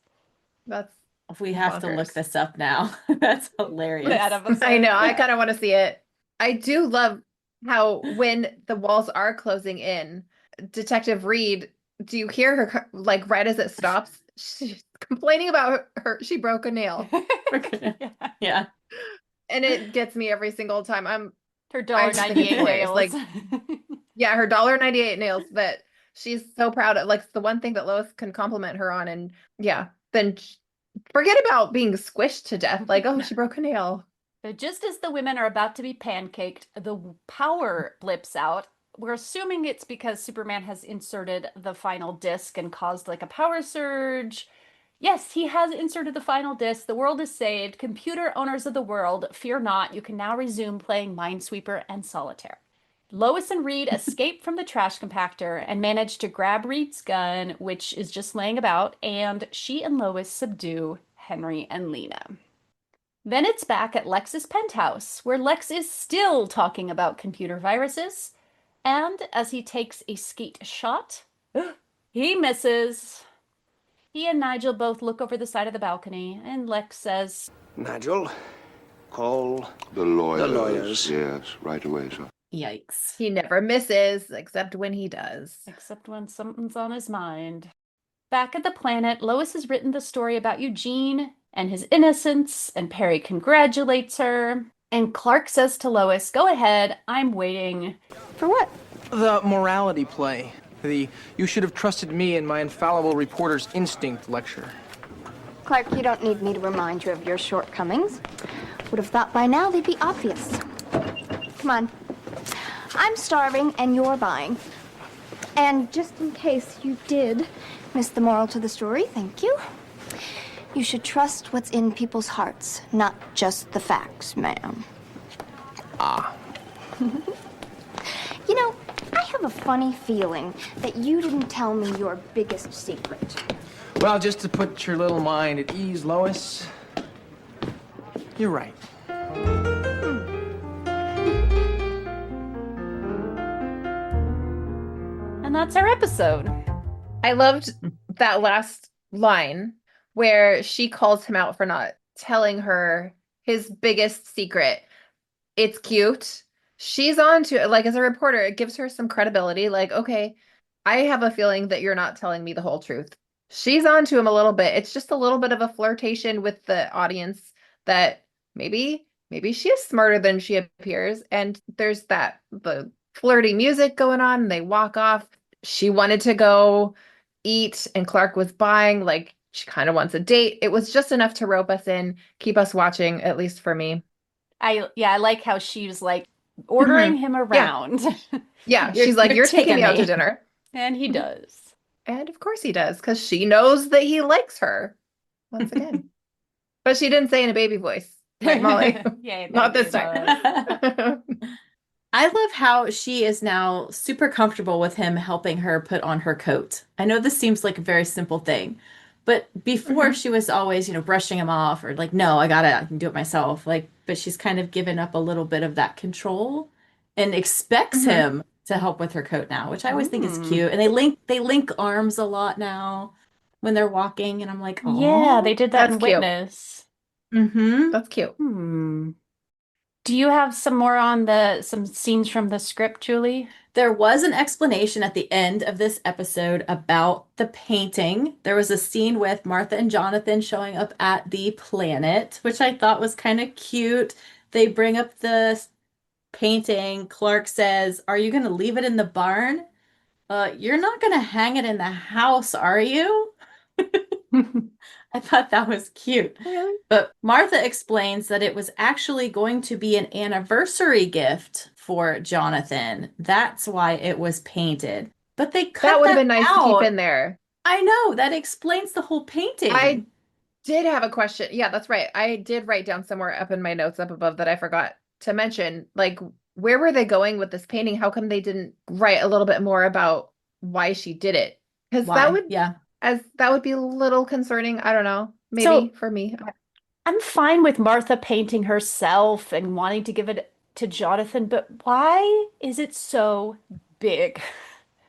[SPEAKER 3] That's
[SPEAKER 2] We have to look
[SPEAKER 3] bonkers.
[SPEAKER 2] this up now. That's hilarious.
[SPEAKER 1] That episode.
[SPEAKER 3] I know. I kind of want to see it. I do love how when the walls are closing in, Detective Reed do you hear her, like, right as it stops? She's complaining about she broke a nail.
[SPEAKER 2] Yeah.
[SPEAKER 3] And it gets me every single time.
[SPEAKER 1] Her
[SPEAKER 3] I just think it's
[SPEAKER 1] $1.98
[SPEAKER 3] hilarious.
[SPEAKER 1] nails.
[SPEAKER 3] Like, yeah, her $1.98 nails that she's so proud of. Like, it's the one thing that Lois can compliment her on. And yeah, then forget about being squished to death. Like, oh, she broke a nail.
[SPEAKER 1] But just as the women are about to be pancaked, the power blips out. We're assuming it's because Superman has inserted the final disc and caused like a power surge. Yes, he has inserted the final disc. The world is saved. Computer owners of the world, fear not. You can now resume playing Minesweeper and Solitaire. Lois and Reed escape from the trash compactor and manage to grab Reed's gun, which is just laying about, and she and Lois subdue Henry and Lena. Then it's back at Lex's penthouse, where Lex is still talking about computer viruses. And as he takes a skate shot, he misses. He and Nigel both look over the side of the balcony, and Lex says,
[SPEAKER 5] Nigel, call
[SPEAKER 10] The lawyers.
[SPEAKER 5] the lawyers.
[SPEAKER 10] Yes, right away, sir.
[SPEAKER 2] Yikes.
[SPEAKER 3] He never misses, except when he does.
[SPEAKER 1] except when something's on his mind. Back at the planet, Lois has written the story about Eugene and his innocence, and Perry congratulates her. And Clark says to Lois, go ahead, I'm waiting.
[SPEAKER 4] For what?
[SPEAKER 7] The morality play. The "you should have trusted me and my infallible reporter's instinct" lecture.
[SPEAKER 4] Clark, you don't need me to remind you of your shortcomings. Would have thought by now they'd be obvious. Come on. I'm starving and you're buying. And just in case you did miss the moral to the story, thank you. You should trust what's in people's hearts, not just the facts, ma'am.
[SPEAKER 7] Ah.
[SPEAKER 4] You know, I have a funny feeling that you didn't tell me your biggest secret.
[SPEAKER 7] Well, just to put your little mind at ease, Lois, you're right.
[SPEAKER 1] And that's our episode.
[SPEAKER 3] I loved that last line where she calls him out for not telling her his biggest secret. It's cute. She's on to it. Like, as a reporter, it gives her some credibility. Like, okay, I have a feeling that you're not telling me the whole truth. She's on to him a little bit. It's just a little bit of a flirtation with the audience that maybe she is smarter than she appears. And there's the flirty music going on, and they walk off. She wanted to go eat, and Clark was buying. Like, she kind of wants a date. It was just enough to rope us in, keep us watching, at least for me.
[SPEAKER 1] I like how she was like ordering him around.
[SPEAKER 3] Yeah, she's like, you're taking me out to dinner.
[SPEAKER 1] And he does.
[SPEAKER 3] And of course he does, because she knows that he likes her. Once again. But she didn't say in a baby voice. Right, Molly?
[SPEAKER 1] Yeah,
[SPEAKER 3] Not
[SPEAKER 1] maybe
[SPEAKER 3] this
[SPEAKER 1] it
[SPEAKER 3] time.
[SPEAKER 2] I love how she is now super comfortable with him helping her put on her coat. I know this seems like a very simple thing, but before she was always, brushing him off or like, no, I can do it myself. Like, but she's kind of given up a little bit of that control and expects him to help with her coat now, which I always think is cute. And they link arms a lot now when they're walking, and I'm like, oh
[SPEAKER 1] Yeah, they did that in
[SPEAKER 3] That's cute.
[SPEAKER 1] Witness.
[SPEAKER 3] That's cute.
[SPEAKER 1] Do you have some more on some scenes from the script, Julie?
[SPEAKER 2] There was an explanation at the end of this episode about the painting. There was a scene with Martha and Jonathan showing up at the planet, which I thought was kind of cute. They bring up the painting. Clark says, are you going to leave it in the barn? You're not going to hang it in the house, are you? I thought that was cute.
[SPEAKER 3] Really?
[SPEAKER 2] But Martha explains that it was actually going to be an anniversary gift for Jonathan. That's why it was painted. But they cut
[SPEAKER 3] That would have been nice to
[SPEAKER 2] out.
[SPEAKER 3] keep in there.
[SPEAKER 2] I know. That explains the whole painting.
[SPEAKER 3] I did have a question. Yeah, that's right. I did write down somewhere up in my notes up above that I forgot to mention. Like, where were they going with this painting? How come they didn't write a little bit more about why she did it? Because
[SPEAKER 2] Why?
[SPEAKER 3] that would
[SPEAKER 2] Yeah.
[SPEAKER 3] that would be a little concerning. I don't know. Maybe
[SPEAKER 1] So-
[SPEAKER 3] for me.
[SPEAKER 1] I'm fine with Martha painting herself and wanting to give it to Jonathan, but why is it so big?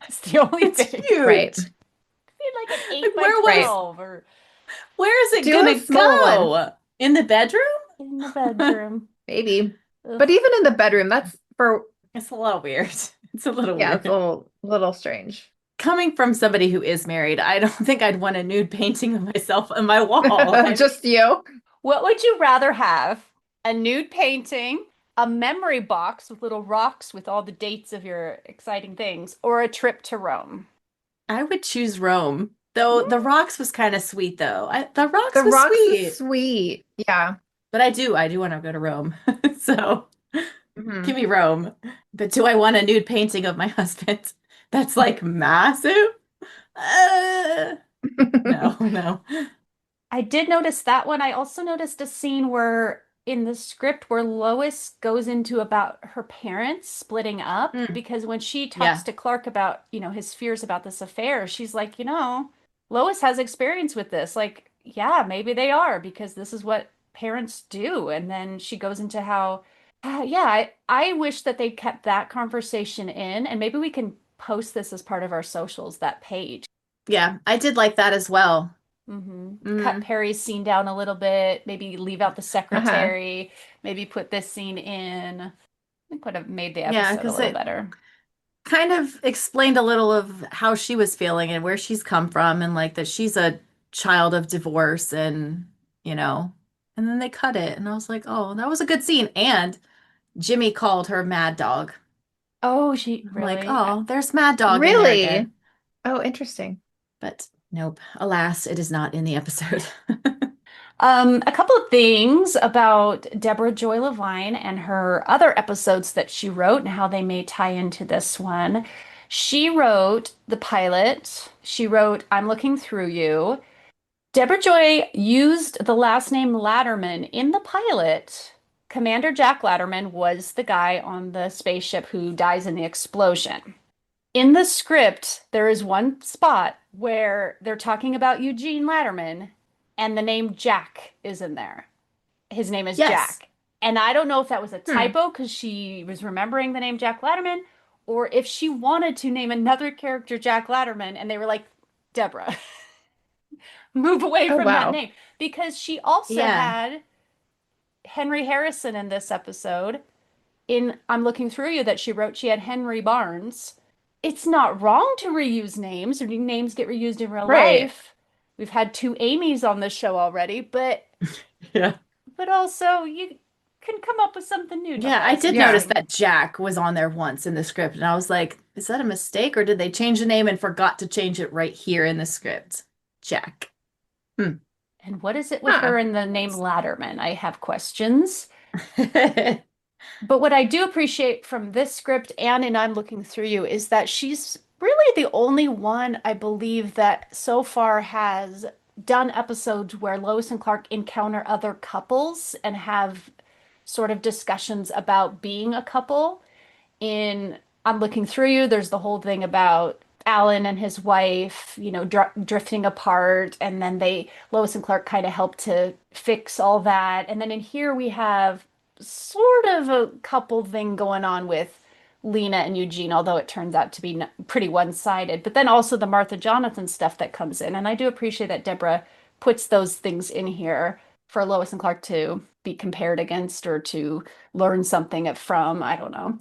[SPEAKER 1] That's the only
[SPEAKER 2] It's
[SPEAKER 1] thing.
[SPEAKER 2] huge.
[SPEAKER 3] Right.
[SPEAKER 1] Like an 8 by
[SPEAKER 2] Where was-
[SPEAKER 1] 12 or
[SPEAKER 2] Where is it
[SPEAKER 3] Do
[SPEAKER 2] gonna
[SPEAKER 3] a small
[SPEAKER 2] go?
[SPEAKER 3] one.
[SPEAKER 2] In the bedroom?
[SPEAKER 1] in the bedroom.
[SPEAKER 3] Maybe.
[SPEAKER 1] Ugh.
[SPEAKER 3] But even in the bedroom, that's for
[SPEAKER 2] It's a little weird. It's a little
[SPEAKER 3] yeah,
[SPEAKER 2] weird.
[SPEAKER 3] it's a little strange.
[SPEAKER 2] coming from somebody who is married, I don't think I'd want a nude painting of myself on my wall.
[SPEAKER 3] Just you.
[SPEAKER 1] What would you rather have? A nude painting, a memory box with little rocks with all the dates of your exciting things, or a trip to Rome?
[SPEAKER 2] I would choose Rome. Though the rocks was kind of sweet though. The rocks
[SPEAKER 3] The
[SPEAKER 2] was
[SPEAKER 3] rocks
[SPEAKER 2] sweet.
[SPEAKER 3] is sweet. Yeah.
[SPEAKER 2] But I do want to go to Rome. So
[SPEAKER 3] Mhm.
[SPEAKER 2] give me Rome. But do I want a nude painting of my husband? That's like massive? No, no.
[SPEAKER 1] I did notice that one. I also noticed a scene where in the script where Lois goes into about her parents splitting up
[SPEAKER 2] Mm,
[SPEAKER 1] because when she talks
[SPEAKER 2] yeah.
[SPEAKER 1] to Clark about, his fears about this affair, she's like, Lois has experience with this. Like, yeah, maybe they are because this is what parents do. And then she goes into how, yeah, I wish that they kept that conversation in and maybe we can post this as part of our socials, that page.
[SPEAKER 2] Yeah, I did like that as well.
[SPEAKER 1] Cut
[SPEAKER 2] Mm.
[SPEAKER 1] Perry's scene down a little bit, maybe leave out the
[SPEAKER 3] Uh-huh.
[SPEAKER 1] secretary, maybe put this scene in. I think would have made the
[SPEAKER 2] Yeah,
[SPEAKER 1] episode a
[SPEAKER 2] because
[SPEAKER 1] little
[SPEAKER 2] it
[SPEAKER 1] better.
[SPEAKER 2] kind of explained a little of how she was feeling and where she's come from and like that she's a child of divorce you know, and then they cut it and I was like, "Oh, that was a good scene." And Jimmy called her Mad Dog.
[SPEAKER 1] Oh, she
[SPEAKER 2] I'm like,
[SPEAKER 1] really?
[SPEAKER 2] "Oh, there's Mad Dog in there
[SPEAKER 3] Really?
[SPEAKER 2] again."
[SPEAKER 3] Oh, interesting.
[SPEAKER 2] But nope, alas, it is not in the episode.
[SPEAKER 1] A couple of things about Deborah Joy Levine and her other episodes that she wrote and how they may tie into this one. She wrote the pilot. She wrote I'm Looking Through You. Deborah Joy used the last name Latterman in the pilot. Commander Jack Latterman was the guy on the spaceship who dies in the explosion. In the script, there is one spot where they're talking about Eugene Latterman and the name Jack is in there. His name is
[SPEAKER 2] Yes.
[SPEAKER 1] Jack. And I don't know if that was a
[SPEAKER 3] Hmm.
[SPEAKER 1] typo because she was remembering the name Jack Latterman or if she wanted to name another character Jack Latterman and they were like, Deborah, move away
[SPEAKER 3] Oh,
[SPEAKER 1] from that
[SPEAKER 3] wow.
[SPEAKER 1] name. Because she also
[SPEAKER 2] Yeah.
[SPEAKER 1] had Henry Harrison in this episode. In I'm Looking Through You that she wrote, she had Henry Barnes. It's not wrong to reuse names, or names get reused in real
[SPEAKER 3] Right.
[SPEAKER 1] life. We've had two Amy's on this show already, but
[SPEAKER 2] Yeah.
[SPEAKER 1] also you can come up with something new to
[SPEAKER 2] Yeah, I did
[SPEAKER 3] Yeah.
[SPEAKER 2] notice that Jack was on there once in the script, and I was like, is that a mistake or did they change the name and forgot to change it right here in the script? Jack. Hmm.
[SPEAKER 1] And what is it with
[SPEAKER 3] Huh.
[SPEAKER 1] her and the name Latterman? I have questions. But what I do appreciate from this script and in I'm Looking Through You is that she's really the only one, I believe, that so far has done episodes where Lois and Clark encounter other couples and have sort of discussions about being a couple. In I'm Looking Through You, there's the whole thing about Alan and his wife, drifting apart, and then Lois and Clark kind of help to fix all that. And then in here we have sort of a couple thing going on with Lena and Eugene, although it turns out to be pretty one-sided. But then also the Martha Jonathan stuff that comes in, and I do appreciate that Deborah puts those things in here for Lois and Clark to be compared against or to learn something from. I don't know.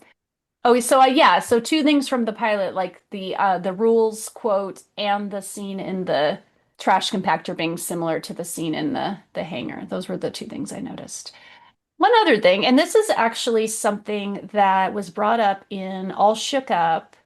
[SPEAKER 1] Oh, so yeah, so two things from the pilot, like the rules quote and the scene in the trash compactor being similar to the scene in the hangar. Those were the two things I noticed. One other thing, and this is actually something that was brought up in All Shook Up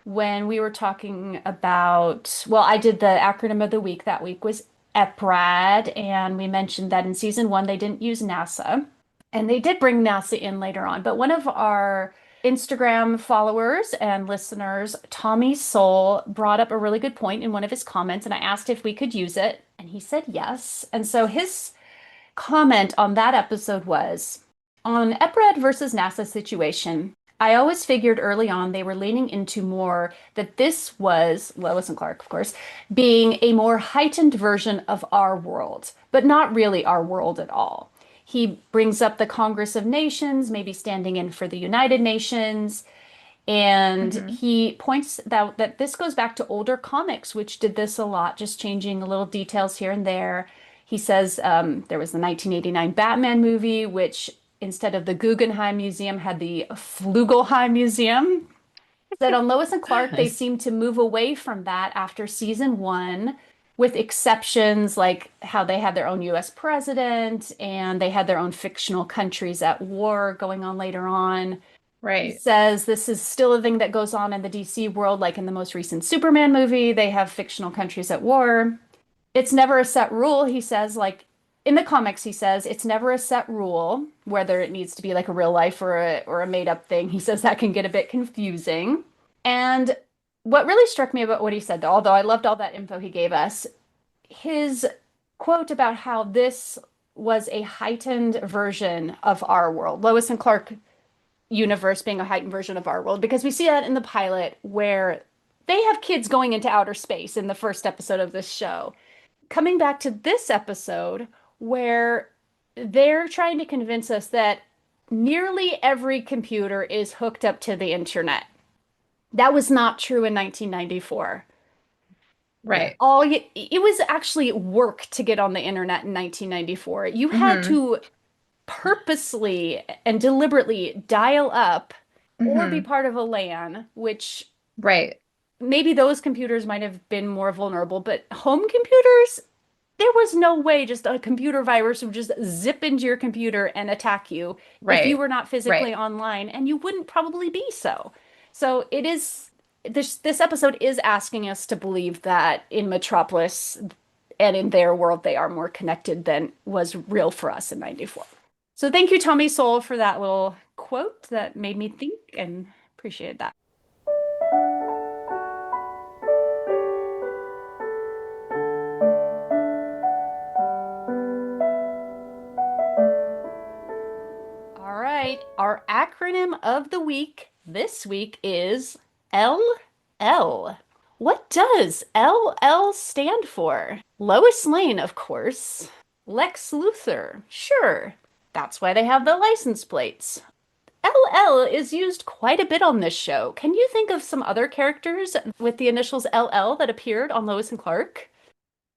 [SPEAKER 1] when we were talking about, well, I did the acronym of the week. That week was EPRAD, and we mentioned that in season one they didn't use NASA. And they did bring NASA in later on, but one of our Instagram followers and listeners, Tommy Soul, brought up a really good point in one of his comments, and I asked if we could use it, and he said yes. And so his comment on that episode was on EPRAD versus NASA situation. I always figured early on they were leaning into more that this was, Lois and Clark, of course, being a more heightened version of our world, but not really our world at all. He brings up the Congress of Nations, maybe standing in for the United Nations, and
[SPEAKER 3] Mhm.
[SPEAKER 1] he points out that this goes back to older comics, which did this a lot, just changing a little details here and there. He says there was the 1989 Batman movie, which instead of the Guggenheim Museum had the Flugelheim Museum. Said on Lois and Clark, they
[SPEAKER 2] Nice.
[SPEAKER 1] seem to move away from that after season one, with exceptions like how they had their own US president and they had their own fictional countries at war going on later on. He
[SPEAKER 3] Right.
[SPEAKER 1] says this is still a thing that goes on in the DC world, like in the most recent Superman movie, they have fictional countries at war. It's never a set rule, he says, like in the comics, he says it's never a set rule whether it needs to be like a real life or a made up thing. He says that can get a bit confusing. And what really struck me about what he said, though, although I loved all that info he gave us, his quote about how this was a heightened version of our world, Lois and Clark universe being a heightened version of our world, because we see that in the pilot where they have kids going into outer space in the first episode of this show. Coming back to this episode where they're trying to convince us that nearly every computer is hooked up to the internet. That was not true in 1994.
[SPEAKER 3] Right.
[SPEAKER 1] It was actually work to get on the internet in 1994. You had to purposely and deliberately dial up or be part of a LAN, which
[SPEAKER 3] Right.
[SPEAKER 1] maybe those computers might have been more vulnerable, but home computers, there was no way just a computer virus would just zip into your computer and attack you if you
[SPEAKER 3] Right.
[SPEAKER 1] were not physically
[SPEAKER 3] Right.
[SPEAKER 1] online, and you wouldn't probably be so. So it is this episode is asking us to believe that in Metropolis and in their world they are more connected than was real for us in 94. So thank you, Tommy Soul, for that little quote that made me think, and appreciated that. All right, our acronym of the week this week is LL. What does LL stand for? Lois Lane, of course. Lex Luthor, sure. That's why they have the license plates. LL is used quite a bit on this show. Can you think of some other characters with the initials LL that appeared on Lois and Clark?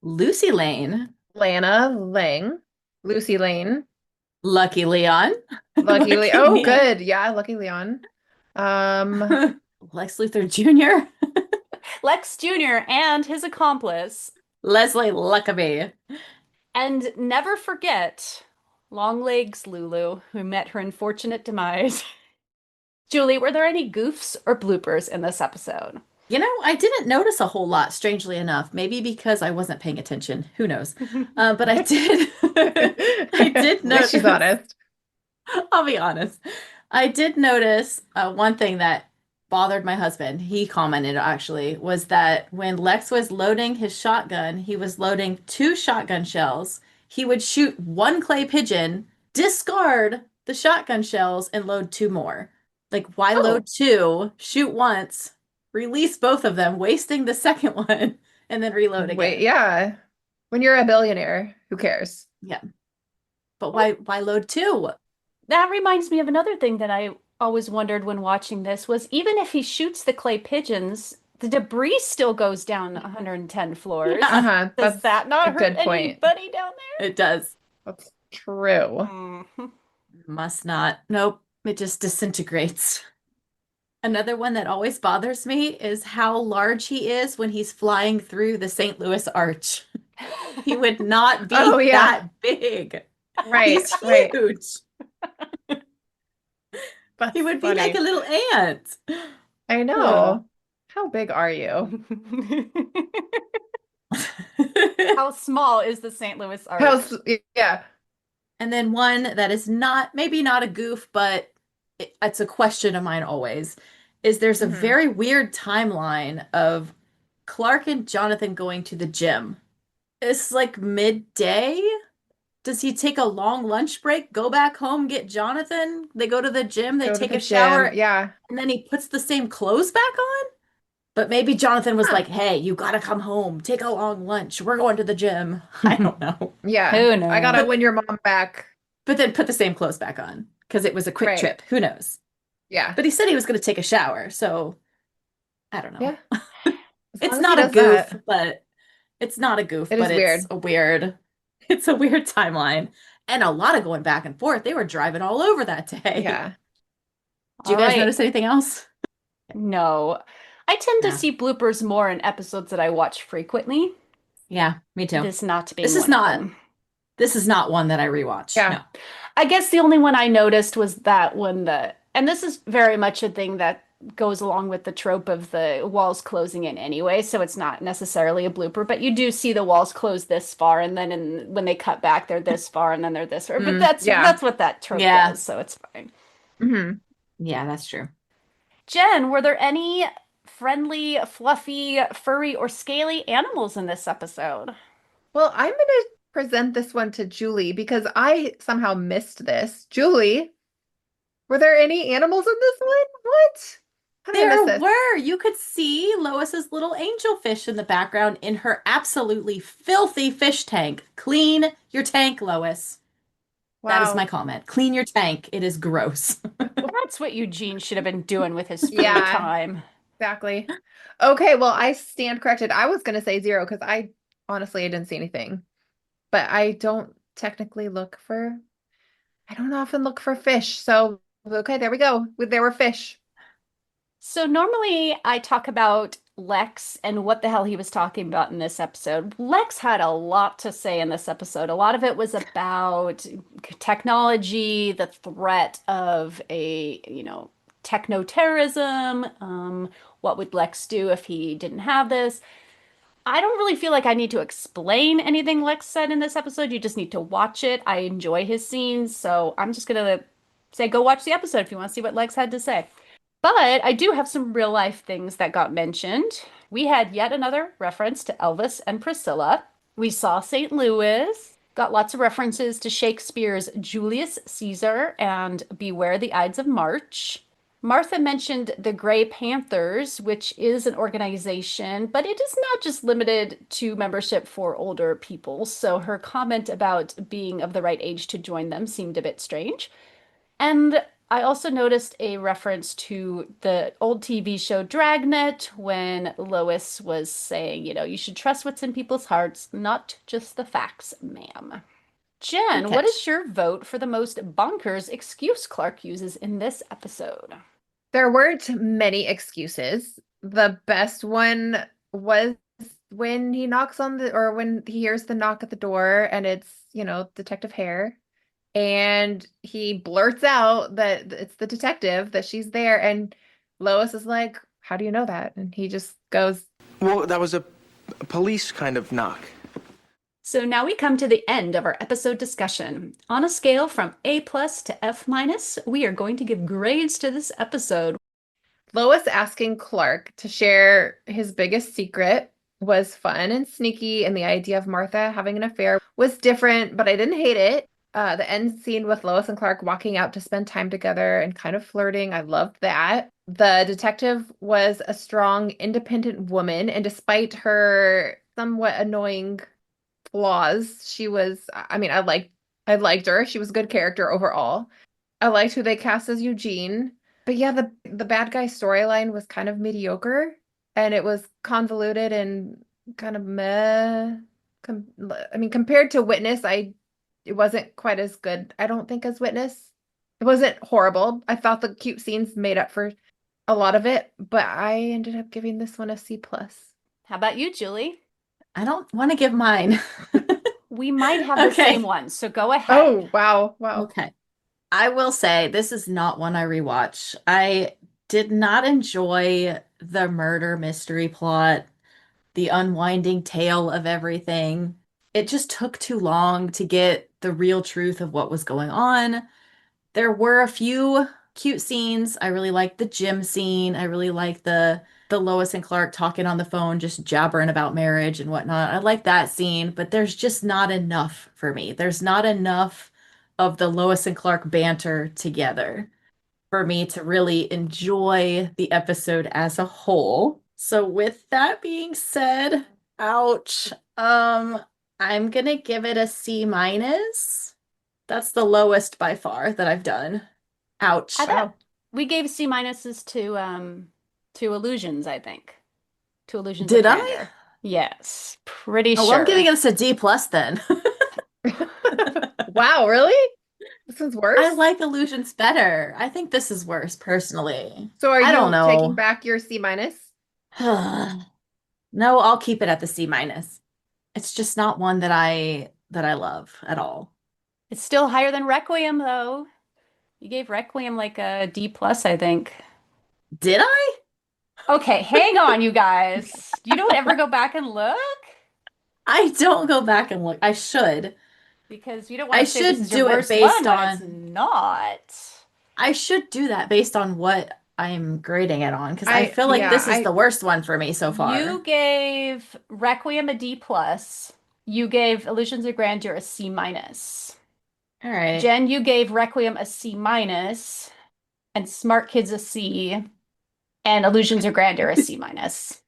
[SPEAKER 2] Lucy Lane,
[SPEAKER 3] Lana Lang, Lucy Lane,
[SPEAKER 2] Lucky Leon,
[SPEAKER 3] Lucky
[SPEAKER 2] Lucky
[SPEAKER 3] Oh,
[SPEAKER 2] Leon.
[SPEAKER 3] good. Yeah, Lucky Leon.
[SPEAKER 2] Lex Luthor Jr.,
[SPEAKER 1] Lex Jr. and his accomplice.
[SPEAKER 2] Leslie Luckabee.
[SPEAKER 1] And never forget Longlegs Lulu, who met her unfortunate demise. Julie, were there any goofs or bloopers in this episode?
[SPEAKER 2] You know, I didn't notice a whole lot, strangely enough. Maybe because I wasn't paying attention. Who knows? But I did. I did
[SPEAKER 3] At least
[SPEAKER 2] notice.
[SPEAKER 3] she's honest.
[SPEAKER 2] I'll be honest. I did notice one thing that bothered my husband. He commented actually was that when Lex was loading his shotgun, he was loading 2 shotgun shells. He would shoot 1 clay pigeon, discard the shotgun shells, and load 2 more. Like, why load 2, shoot once, release both of them, wasting the second one, and then reload again?
[SPEAKER 3] Wait, yeah. When you're a billionaire, who cares?
[SPEAKER 2] Yeah. But why load 2?
[SPEAKER 1] That reminds me of another thing that I always wondered when watching this was even if he shoots the clay pigeons, the debris still goes down 110 floors.
[SPEAKER 2] Yeah.
[SPEAKER 1] Does
[SPEAKER 3] That's
[SPEAKER 1] that not
[SPEAKER 3] a
[SPEAKER 1] hurt
[SPEAKER 3] good point.
[SPEAKER 1] anybody down there?
[SPEAKER 2] It does.
[SPEAKER 3] That's true.
[SPEAKER 1] Mhm.
[SPEAKER 2] Must not. Nope. It just disintegrates. Another one that always bothers me is how large he is when he's flying through the St. Louis Arch. He would not be
[SPEAKER 3] Oh, yeah.
[SPEAKER 2] that big.
[SPEAKER 3] Right,
[SPEAKER 2] He's
[SPEAKER 3] right.
[SPEAKER 2] huge. He would be like a little ant.
[SPEAKER 3] I know. How big are you?
[SPEAKER 1] How small is the St. Louis Arch?
[SPEAKER 3] Yeah.
[SPEAKER 2] And then one that is not, maybe not a goof, but it's a question of mine always, is there's a very weird timeline of Clark and Jonathan going to the gym. It's like midday. Does he take a long lunch break, go back home, get Jonathan? They go to the gym, they
[SPEAKER 3] Go to
[SPEAKER 2] take
[SPEAKER 3] the
[SPEAKER 2] a shower,
[SPEAKER 3] gym. Yeah.
[SPEAKER 2] and then he puts the same clothes back on? But maybe Jonathan was like, hey, you gotta come home, take a long lunch, we're going to the gym. I don't know.
[SPEAKER 3] Yeah.
[SPEAKER 1] Who knows?
[SPEAKER 3] I gotta win your mom back.
[SPEAKER 2] But then put the same clothes back on because it was a quick
[SPEAKER 3] Right.
[SPEAKER 2] trip. Who knows?
[SPEAKER 3] Yeah.
[SPEAKER 2] But he said he was going to take a shower, so I don't know.
[SPEAKER 3] Yeah.
[SPEAKER 2] It's not a goof, but it's not a goof,
[SPEAKER 3] It is
[SPEAKER 2] but it's a weird timeline and a lot of going back and forth. They were driving all over that day.
[SPEAKER 3] Yeah.
[SPEAKER 2] Did you
[SPEAKER 1] All
[SPEAKER 2] guys
[SPEAKER 1] right.
[SPEAKER 2] notice anything else?
[SPEAKER 1] No. I tend to
[SPEAKER 2] Yeah.
[SPEAKER 1] see bloopers more in episodes that I watch frequently.
[SPEAKER 2] Yeah, me too.
[SPEAKER 1] This not being
[SPEAKER 2] This is
[SPEAKER 1] one of
[SPEAKER 2] not
[SPEAKER 1] them.
[SPEAKER 2] this is not one that I rewatch.
[SPEAKER 3] Yeah.
[SPEAKER 2] No.
[SPEAKER 1] I guess the only one I noticed was that when and this is very much a thing that goes along with the trope of the walls closing in anyway, so it's not necessarily a blooper, but you do see the walls close this far, and then when they cut back, they're this far, and then they're this far. But
[SPEAKER 3] Yeah.
[SPEAKER 1] that's what that trope
[SPEAKER 2] Yeah.
[SPEAKER 1] does, so it's fine.
[SPEAKER 3] Hmm.
[SPEAKER 2] Yeah, that's true.
[SPEAKER 1] Jen, were there any friendly, fluffy, furry, or scaly animals in this episode?
[SPEAKER 3] Well, I'm going to present this one to Julie because I somehow missed this. Julie, were there any animals in this one? What? How did I miss
[SPEAKER 2] There
[SPEAKER 3] this?
[SPEAKER 2] were. You could see Lois's little angelfish in the background in her absolutely filthy fish tank. Clean your tank, Lois. That is
[SPEAKER 3] Wow.
[SPEAKER 2] my comment. Clean your tank. It is gross.
[SPEAKER 1] That's what Eugene should have been doing with his free
[SPEAKER 3] Yeah.
[SPEAKER 1] time.
[SPEAKER 3] Exactly. Okay, well, I stand corrected. I was going to say 0 because I honestly I didn't see anything. But I don't technically I don't often look for fish. So, okay, there we go. There were fish.
[SPEAKER 1] So normally I talk about Lex and what the hell he was talking about in this episode. Lex had a lot to say in this episode. A lot of it was about technology, the threat of techno-terrorism. What would Lex do if he didn't have this? I don't really feel like I need to explain anything Lex said in this episode. You just need to watch it. I enjoy his scenes, so I'm just gonna say go watch the episode if you want to see what Lex had to say. But I do have some real life things that got mentioned. We had yet another reference to Elvis and Priscilla. We saw St. Louis, got lots of references to Shakespeare's Julius Caesar and Beware the Ides of March. Martha mentioned the Grey Panthers, which is an organization, but it is not just limited to membership for older people. So her comment about being of the right age to join them seemed a bit strange. And I also noticed a reference to the old TV show Dragnet when Lois was saying, you should trust what's in people's hearts, not just the facts, ma'am. Jen,
[SPEAKER 2] Good
[SPEAKER 1] what
[SPEAKER 2] catch.
[SPEAKER 1] is your vote for the most bonkers excuse Clark uses in this episode?
[SPEAKER 3] There weren't many excuses. The best one was when he knocks or when he hears the knock at the door and it's, Detective Hare. And he blurts out that it's the detective, that she's there. And Lois is like, how do you know that? And he just goes,
[SPEAKER 7] Well, that was a police kind of knock.
[SPEAKER 1] So now we come to the end of our episode discussion. On a scale from A+ to F-, we are going to give grades to this episode.
[SPEAKER 3] Lois asking Clark to share his biggest secret was fun and sneaky, and the idea of Martha having an affair was different, but I didn't hate it. The end scene with Lois and Clark walking out to spend time together and kind of flirting, I loved that. The detective was a strong, independent woman, and despite her somewhat annoying flaws, I liked her. She was a good character overall. I liked who they cast as Eugene. But yeah, the bad guy storyline was kind of mediocre, and it was convoluted and kind of meh. Compared to Witness, it wasn't quite as good, I don't think, as Witness. It wasn't horrible. I thought the cute scenes made up for a lot of it, but I ended up giving this one a C+.
[SPEAKER 1] How about you, Julie?
[SPEAKER 2] I don't want to give mine.
[SPEAKER 1] We might have the
[SPEAKER 2] Okay.
[SPEAKER 1] same one, so go ahead.
[SPEAKER 3] Oh, wow.
[SPEAKER 2] Okay. I will say this is not one I rewatch. I did not enjoy the murder mystery plot, the unwinding tale of everything. It just took too long to get the real truth of what was going on. There were a few cute scenes. I really liked the gym scene. I really liked the Lois and Clark talking on the phone, just jabbering about marriage and whatnot. I like that scene, but there's just not enough for me. There's not enough of the Lois and Clark banter together for me to really enjoy the episode as a whole. So with that being said, ouch. I'm gonna give it a C-. That's the lowest by far that I've done. Ouch.
[SPEAKER 1] I bet we gave C-minuses to Illusions, I think. To Illusions
[SPEAKER 2] Did
[SPEAKER 1] of
[SPEAKER 2] I?
[SPEAKER 1] Grandeur. Yes, pretty
[SPEAKER 2] Oh,
[SPEAKER 1] sure.
[SPEAKER 2] well, I'm giving this a D+ then.
[SPEAKER 3] Wow, really? This one's worse?
[SPEAKER 2] I like Illusions better. I think this is worse, personally.
[SPEAKER 3] So are
[SPEAKER 2] I don't
[SPEAKER 3] you taking
[SPEAKER 2] know.
[SPEAKER 3] back your C minus?
[SPEAKER 2] No, I'll keep it at the C minus. It's just not one that I love at all.
[SPEAKER 1] It's still higher than Requiem, though. You gave Requiem like a D plus, I think.
[SPEAKER 2] Did I?
[SPEAKER 1] Okay, hang on, you guys. You don't ever go back and look?
[SPEAKER 2] I don't go back and look. I should.
[SPEAKER 1] Because you don't want
[SPEAKER 2] I
[SPEAKER 1] to say this
[SPEAKER 2] should
[SPEAKER 1] is your
[SPEAKER 2] do it
[SPEAKER 1] worst
[SPEAKER 2] based
[SPEAKER 1] one when it's
[SPEAKER 2] on
[SPEAKER 1] not.
[SPEAKER 2] I should do that based on what I'm grading it on because I feel like
[SPEAKER 3] yeah,
[SPEAKER 2] this is the worst one for me so far.
[SPEAKER 1] You gave Requiem a D plus. You gave Illusions of Grandeur a C minus.
[SPEAKER 2] All right.
[SPEAKER 1] Jen, you gave Requiem a C minus, and Smart Kids a C, and Illusions of Grandeur a C minus.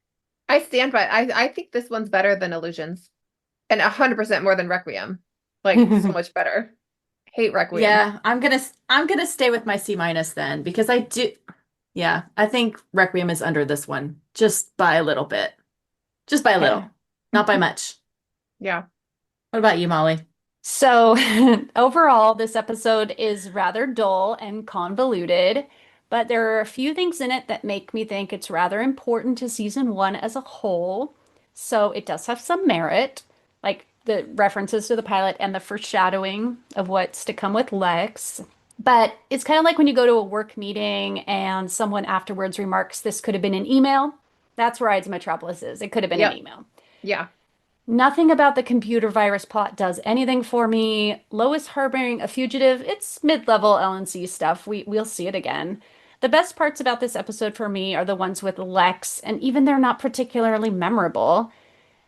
[SPEAKER 3] I stand by. I think this one's better than Illusions, and 100% more than Requiem. Like so much better. Hate Requiem.
[SPEAKER 2] Yeah, I'm gonna stay with my C minus then because I do. Yeah, I think Requiem is under this one just by a little bit, just by a little, not by much.
[SPEAKER 3] Yeah.
[SPEAKER 2] What about you, Molly?
[SPEAKER 1] So, overall, this episode is rather dull and convoluted, but there are a few things in it that make me think it's rather important to season one as a whole. So, it does have some merit, like the references to the pilot and the foreshadowing of what's to come with Lex. But it's kind of like when you go to a work meeting and someone afterwards remarks, this could have been an email. That's where Ides of Metropolis is. It could have been an email.
[SPEAKER 3] Yeah.
[SPEAKER 1] Nothing about the computer virus plot does anything for me. Lois harboring a fugitive, it's mid-level LNC stuff. We'll see it again. The best parts about this episode for me are the ones with Lex, and even they're not particularly memorable.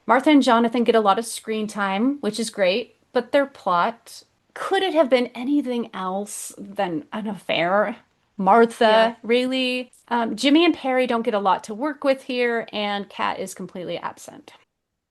[SPEAKER 1] Martha and Jonathan get a lot of screen time, which is great, but their plot, could it have been anything else than an affair? Martha, really? Jimmy and Perry don't get a lot to work with here, and Kat is completely absent.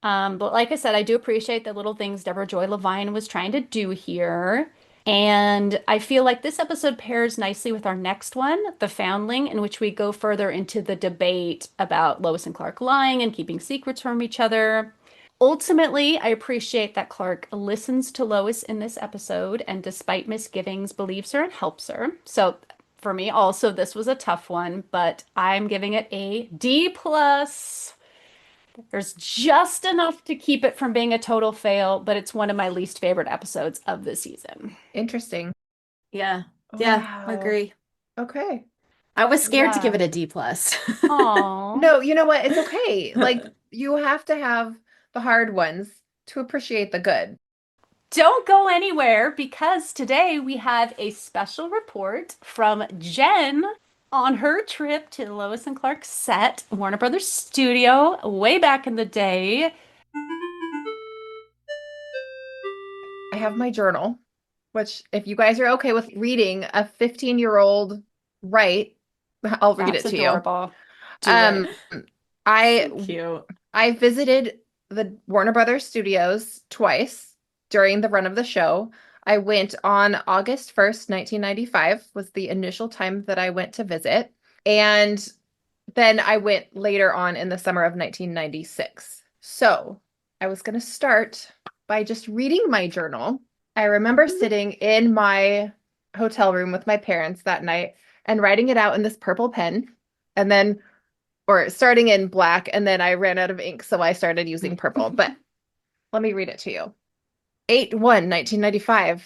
[SPEAKER 1] But like I said, I do appreciate the little things Deborah Joy Levine was trying to do here. And I feel like this episode pairs nicely with our next one, The Foundling, in which we go further into the debate about Lois and Clark lying and keeping secrets from each other. Ultimately, I appreciate that Clark listens to Lois in this episode and despite misgivings, believes her and helps her. So for me also, this was a tough one, but I'm giving it a D plus. There's just enough to keep it from being a total fail, but it's one of my least favorite episodes of the season.
[SPEAKER 3] Interesting.
[SPEAKER 2] Yeah. Yeah,
[SPEAKER 3] Wow.
[SPEAKER 2] agree.
[SPEAKER 3] Okay.
[SPEAKER 2] I was scared to
[SPEAKER 1] Yeah.
[SPEAKER 2] give it a D plus.
[SPEAKER 1] Aw.
[SPEAKER 3] No, you know what? It's okay. Like you have to have the hard ones to appreciate the good.
[SPEAKER 1] Don't go anywhere because today we have a special report from Jen on her trip to Lois and Clark's set, Warner Brothers Studio, way back in the day.
[SPEAKER 3] I have my journal, which if you guys are okay with reading a 15-year-old write, I'll read
[SPEAKER 1] That's
[SPEAKER 3] it to
[SPEAKER 1] adorable.
[SPEAKER 2] Do it.
[SPEAKER 3] I
[SPEAKER 2] So cute.
[SPEAKER 3] I visited the Warner Brothers Studios twice during the run of the show. I went on August 1st, 1995 was the initial time that I went to visit. And then I went later on in the summer of 1996. So I was going to start by just reading my journal. I remember sitting in my hotel room with my parents that night and writing it out in this purple pen. And then or starting in black, and then I ran out of ink, so I started using purple. But let me read it to you. 8/1/1995.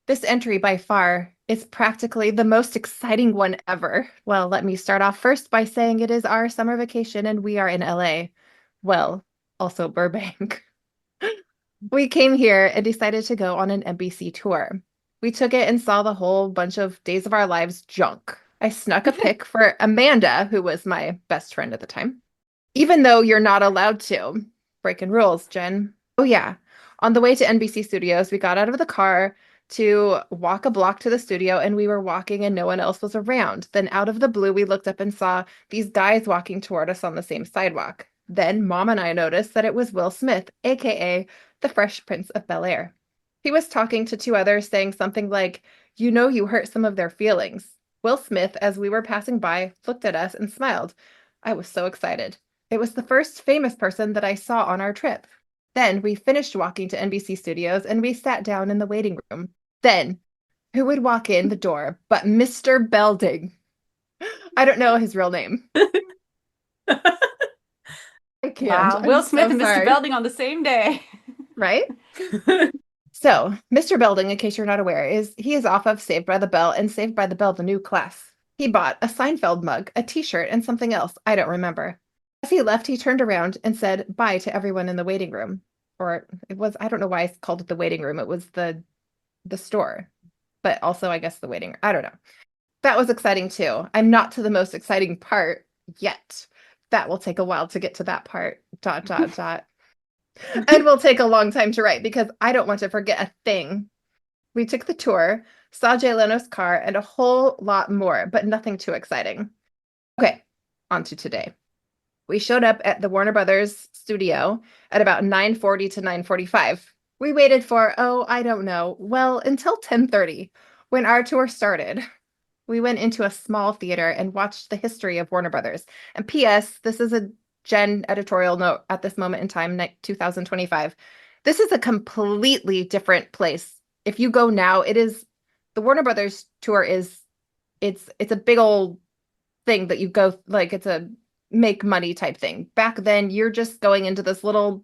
[SPEAKER 3] This entry by far is practically the most exciting one ever. Well, let me start off first by saying it is our summer vacation and we are in LA. Well, also Burbank. We came here and decided to go on an NBC tour. We took it and saw the whole bunch of Days of Our Lives junk. I snuck a pic for Amanda, who was my best friend at the time. Even though you're not allowed to. Breaking rules, Jen. Oh, yeah. On the way to NBC Studios, we got out of the car to walk a block to the studio, and we were walking and no one else was around. Then out of the blue, we looked up and saw these guys walking toward us on the same sidewalk. Then Mom and I noticed that it was Will Smith, aka the Fresh Prince of Bel-Air. He was talking to two others, saying something like, "You know you hurt some of their feelings." Will Smith, as we were passing by, looked at us and smiled. I was so excited. It was the first famous person that I saw on our trip. Then we finished walking to NBC Studios and we sat down in the waiting room. Then who would walk in the door but Mr. Belding. I don't know his real name. I can't.
[SPEAKER 1] Wow,
[SPEAKER 3] I'm
[SPEAKER 1] Will Smith
[SPEAKER 3] so
[SPEAKER 1] and Mr.
[SPEAKER 3] sorry.
[SPEAKER 1] Belding on the same day.
[SPEAKER 3] Right? So, Mr. Belding, in case you're not aware, he is off of Saved by the Bell and Saved by the Bell, the new class. He bought a Seinfeld mug, a t-shirt, and something else. I don't remember. As he left, he turned around and said bye to everyone in the waiting room. Or it was, I don't know why I called it the waiting room. It was the store, but also I guess the waiting room. I don't know. That was exciting too. I'm not to the most exciting part yet. That will take a while to get to that part. ... And will take a long time to write because I don't want to forget a thing. We took the tour, saw Jay Leno's car, and a whole lot more, but nothing too exciting. Okay, on to today. We showed up at the Warner Brothers studio at about 9:40 to 9:45. We waited for, I don't know, well, until 10:30 when our tour started. We went into a small theater and watched the history of Warner Brothers. And P.S., this is a Jen editorial note at this moment in time, 2025. This is a completely different place. If you go now, the Warner Brothers tour it's a big old thing that you go, like it's a make money type thing. Back then, you're just going into this little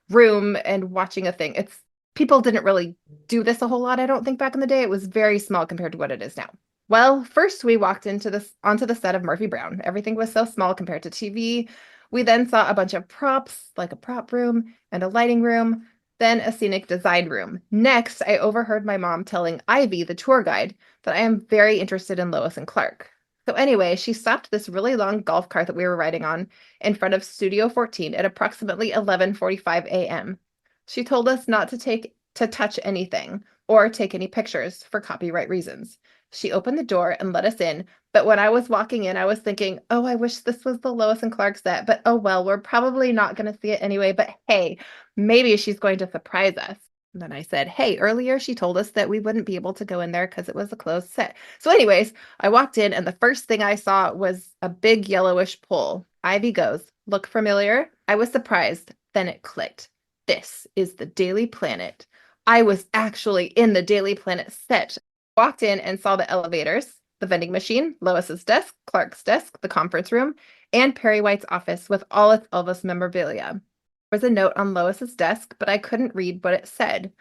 [SPEAKER 3] room and watching a thing. People didn't really do this a whole lot, I don't think, back in the day. It was very small compared to what it is now. Well, first we walked onto the set of Murphy Brown. Everything was so small compared to TV. We then saw a bunch of props, like a prop room and a lighting room, then a scenic design room. Next, I overheard my mom telling Ivy, the tour guide, that I am very interested in Lois and Clark. So anyway, she stopped this really long golf cart that we were riding on in front of Studio 14 at approximately 11:45 a.m. She told us not to touch anything or take any pictures for copyright reasons. She opened the door and let us in, but when I was walking in, I was thinking, I wish this was the Lois and Clark set, but oh well, we're probably not going to see it anyway, but hey, maybe she's going to surprise us. And then I said, hey, earlier she told us that we wouldn't be able to go in there because it was a closed set. So anyways, I walked in and the first thing I saw was a big yellowish pole. Ivy goes, look familiar? I was surprised. Then it clicked. This is the Daily Planet. I was actually in the Daily Planet set. Walked in and saw the elevators, the vending machine, Lois's desk, Clark's desk, the conference room, and Perry White's office with all its Elvis memorabilia. There was a note on Lois's desk, but I couldn't read what it said.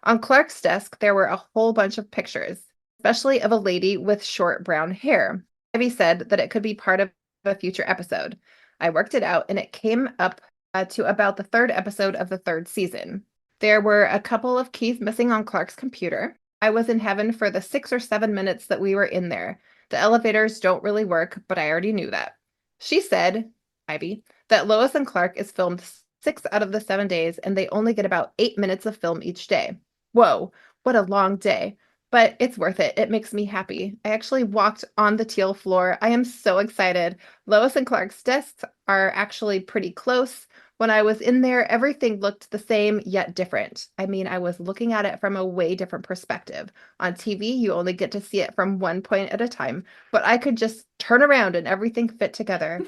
[SPEAKER 3] On Clark's desk, there were a whole bunch of pictures, especially of a lady with short brown hair. Ivy said that it could be part of a future episode. I worked it out, and it came up to about the third episode of the third season. There were a couple of keys missing on Clark's computer. I was in heaven for the 6 or 7 minutes that we were in there. The elevators don't really work, but I already knew that. She said, Ivy, that Lois and Clark is filmed 6 out of the 7 days, and they only get about 8 minutes of film each day. Whoa, what a long day. But it's worth it. It makes me happy. I actually walked on the teal floor. I am so excited. Lois and Clark's desks are actually pretty close. When I was in there, everything looked the same yet different. I mean, I was looking at it from a way different perspective. On TV, you only get to see it from one point at a time, but I could just turn around and everything fit together.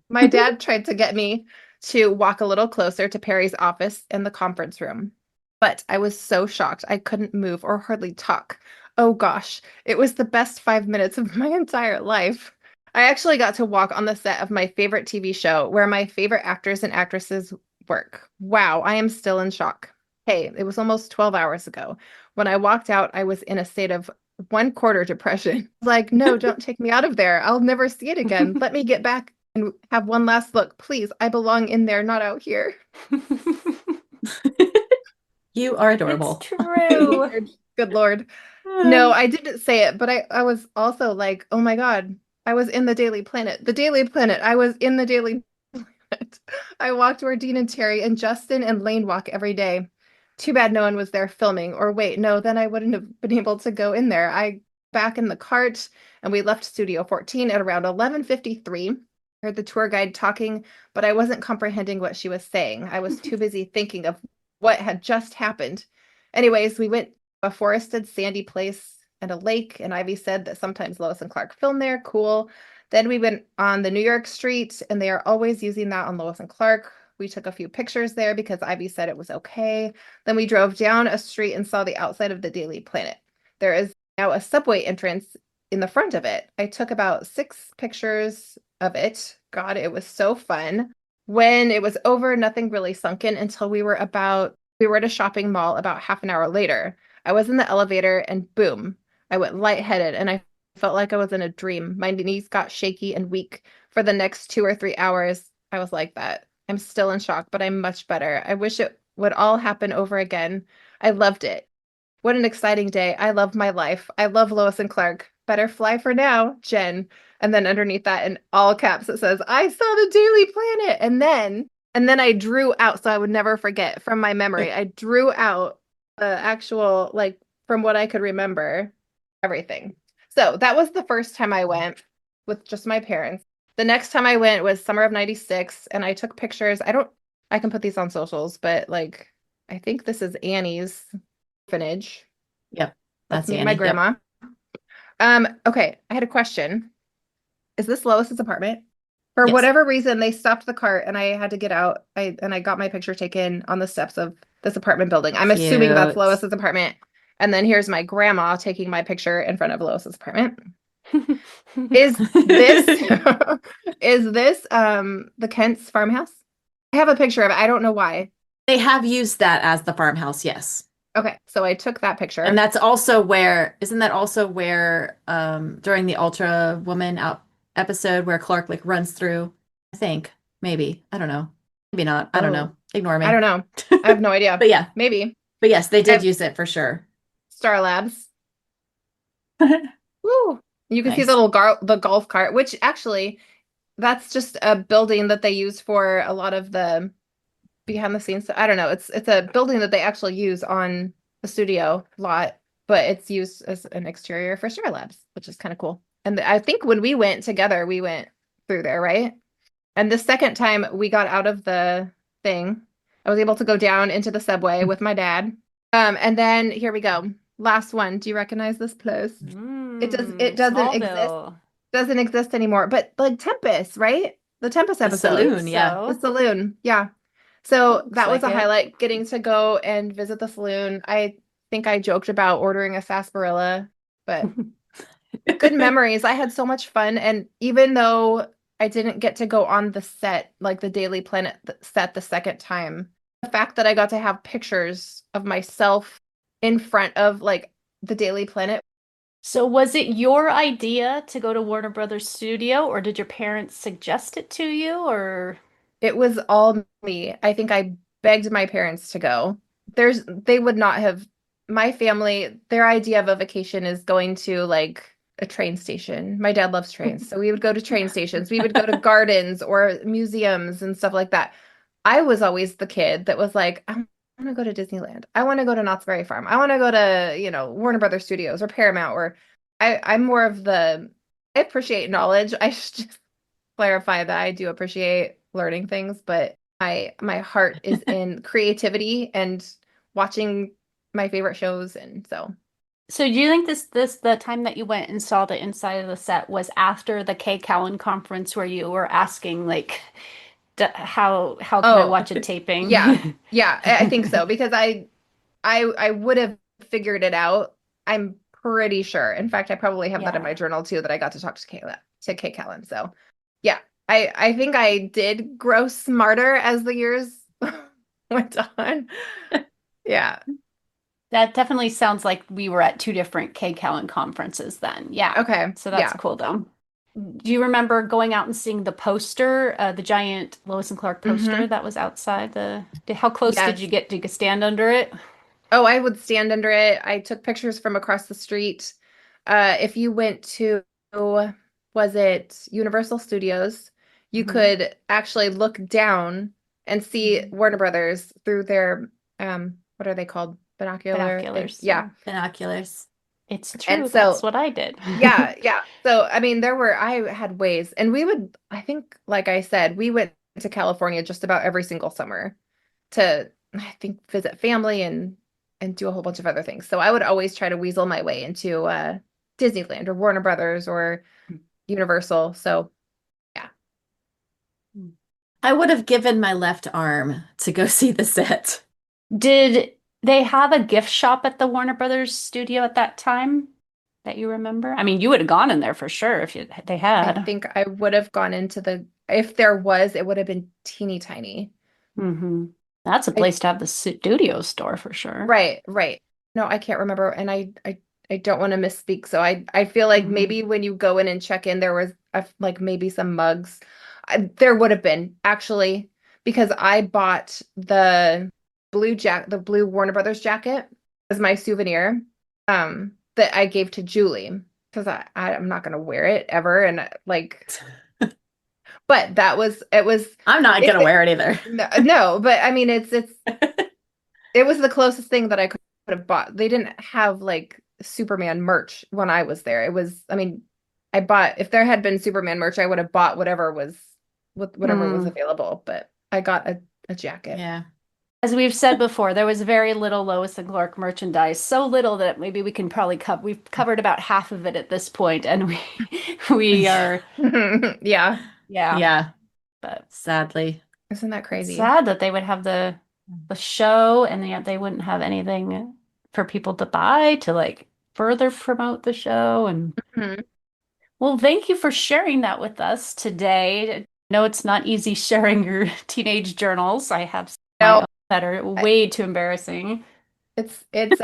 [SPEAKER 3] My dad tried to get me to walk a little closer to Perry's office in the conference room, but I was so shocked I couldn't move or hardly talk. Oh gosh, it was the best 5 minutes of my entire life. I actually got to walk on the set of my favorite TV show where my favorite actors and actresses work. Wow, I am still in shock. Hey, it was almost 12 hours ago. When I walked out, I was in a state of 1/4 depression. Like, no, don't take me out of there. I'll never see it again. Let me get back and have one last look. Please, I belong in there, not out here.
[SPEAKER 2] You are adorable.
[SPEAKER 1] It's true.
[SPEAKER 3] Good Lord. No, I didn't say it, but I was also like, oh my God. I was in the Daily Planet. The Daily Planet. I was in the Daily Planet. I walked where Dean and Terry and Justin and Lane walk every day. Too bad no one was there filming. Or wait, no, then I wouldn't have been able to go in there. I back in the cart and we left Studio 14 at around 11:53. I heard the tour guide talking, but I wasn't comprehending what she was saying. I was too busy thinking of what had just happened. Anyways, we went to a forested sandy place and a lake, and Ivy said that sometimes Lois and Clark film there. Cool. Then we went on the New York street, and they are always using that on Lois and Clark. We took a few pictures there because Ivy said it was okay. Then we drove down a street and saw the outside of the Daily Planet. there is now a subway entrance in the front of it. I took about 6 pictures of it. God, it was so fun. When it was over, nothing really sunk in until we were at a shopping mall about half an hour later. I was in the elevator and boom, I went lightheaded and I felt like I was in a dream. My knees got shaky and weak for the next 2 or 3 hours. I was like that. I'm still in shock, but I'm much better. I wish it would all happen over again. I loved it. What an exciting day. I love my life. I love Lois and Clark. Better fly for now, Jen. And then underneath that in all caps it says, I saw the Daily Planet. And then I drew out, so I would never forget from my memory. I drew out the actual, like, from what I could remember, everything. So that was the first time I went with just my parents. The next time I went was summer of 96, and I took pictures. I can put these on socials, but like, I think this is Annie's orphanage.
[SPEAKER 2] Yep.
[SPEAKER 3] That's
[SPEAKER 2] That's
[SPEAKER 3] me and
[SPEAKER 2] Annie.
[SPEAKER 3] my grandma. Okay, I had a question. Is this Lois's apartment? For
[SPEAKER 2] Yes.
[SPEAKER 3] whatever reason, they stopped the cart and I had to get out. I got my picture taken on the steps of this apartment building. I'm assuming that's
[SPEAKER 2] Cute.
[SPEAKER 3] Lois's apartment. And then here's my grandma taking my picture in front of Lois's apartment. Is this is this the Kent's farmhouse? I have a picture of it. I don't know why.
[SPEAKER 2] They have used that as the farmhouse, yes.
[SPEAKER 3] Okay, so I took that picture.
[SPEAKER 2] And that's also where, isn't that also where during the Ultra Woman out episode where Clark like runs through? I think. Maybe. I don't know. Maybe not. I don't know. Ignore me.
[SPEAKER 3] I don't know. I have no idea.
[SPEAKER 2] But yeah.
[SPEAKER 3] Maybe.
[SPEAKER 2] But yes, they did use it for sure.
[SPEAKER 3] Star Labs. Woo. You can see
[SPEAKER 2] Nice.
[SPEAKER 3] the little the golf cart, which actually that's just a building that they use for a lot of the behind the scenes. I don't know. It's a building that they actually use on the studio lot, but it's used as an exterior for Star Labs, which is kind of cool. And I think when we went together, we went through there, right? And the second time we got out of the thing, I was able to go down into the subway with my dad. And then here we go. Last one. Do you recognize this place? It doesn't exist anymore. But like Tempest, right? The Tempest
[SPEAKER 2] The
[SPEAKER 3] episode.
[SPEAKER 2] saloon, yeah.
[SPEAKER 3] The saloon, yeah. So
[SPEAKER 2] Looks
[SPEAKER 3] that was
[SPEAKER 2] like
[SPEAKER 3] a
[SPEAKER 2] it.
[SPEAKER 3] highlight, getting to go and visit the saloon. I think I joked about ordering a sarsaparilla, but good memories. I had so much fun. And even though I didn't get to go on the set, like the Daily Planet set the second time, the fact that I got to have pictures of myself in front of like the Daily Planet.
[SPEAKER 1] So was it your idea to go to Warner Brothers Studio, or did your parents suggest it to you, or?
[SPEAKER 3] It was all me. I think I begged my parents to go. They would not have, my family, their idea of a vacation is going to like a train station. My dad loves trains. So we would go to train stations. We would go to gardens or museums and stuff like that. I was always the kid that was like, I want to go to Disneyland. I want to go to Knott's Berry Farm. I want to go to, Warner Brothers Studios or Paramount, or I'm more of I appreciate knowledge. I should just clarify that I do appreciate learning things, but my heart is in creativity and watching my favorite shows, and so.
[SPEAKER 1] So do you think the time that you went and saw the inside of the set was after the Kay Callan conference where you were asking like how can I watch a taping?
[SPEAKER 3] Yeah. I think so, because I would have figured it out. I'm pretty sure. In fact, I probably have that in my journal too, that I got to talk to Kay Callan. So yeah, I think I did grow smarter as the years went on. Yeah.
[SPEAKER 1] That definitely sounds like we were at 2 different Kay Callan conferences then. Yeah.
[SPEAKER 3] Okay.
[SPEAKER 1] So that's cool though. Do you remember going out and seeing the poster, the giant Lois and Clark poster that was outside how close did you get? Did you stand under it?
[SPEAKER 3] Oh, I would stand under it. I took pictures from across the street. If you went to, was it Universal Studios, you could actually look down and see Warner Brothers through their, what are they called?
[SPEAKER 1] Binoculars.
[SPEAKER 3] Yeah.
[SPEAKER 2] Binoculars.
[SPEAKER 1] It's true.
[SPEAKER 3] And so,
[SPEAKER 1] that's what I did.
[SPEAKER 3] Yeah. So, I mean, I had ways, and we would, I think, like I said, we went to California just about every single summer to, I think, visit family and do a whole bunch of other things. So I would always try to weasel my way into Disneyland or Warner Brothers or Universal. So yeah.
[SPEAKER 2] I would have given my left arm to go see the set.
[SPEAKER 1] Did they have a gift shop at the Warner Brothers studio at that time that you remember? I mean, you would have gone in there for sure if they
[SPEAKER 3] I
[SPEAKER 1] had.
[SPEAKER 3] think I would have gone into if there was, it would have been teeny tiny.
[SPEAKER 1] Mm-hmm. That's a place to have the studio store for sure.
[SPEAKER 3] Right, right. No, I can't remember, and I don't want to misspeak. So I feel like maybe when you go in and check in, there was like maybe some mugs. There would have been actually, because I bought the blue Warner Brothers jacket as my souvenir, that I gave to Julie because I'm not gonna wear it ever, and like. But it was.
[SPEAKER 2] I'm not gonna wear it either.
[SPEAKER 3] No, but I mean, it was the closest thing that I could have bought. They didn't have like Superman merch when I was there. It was, I mean, if there had been Superman merch, I would have bought whatever was available. But I got a jacket.
[SPEAKER 2] Yeah.
[SPEAKER 1] As we've said before, there was very little Lois and Clark merchandise. So little that maybe we can probably we've covered about half of it at this point, and we are.
[SPEAKER 3] Yeah.
[SPEAKER 2] Yeah.
[SPEAKER 1] But
[SPEAKER 2] sadly,
[SPEAKER 3] isn't that crazy?
[SPEAKER 1] Sad that they would have the show and yet they wouldn't have anything for people to buy to like further promote the show. And well, thank you for sharing that with us today. I know it's not easy sharing your teenage journals. I have my own that are way too embarrassing.
[SPEAKER 3] It was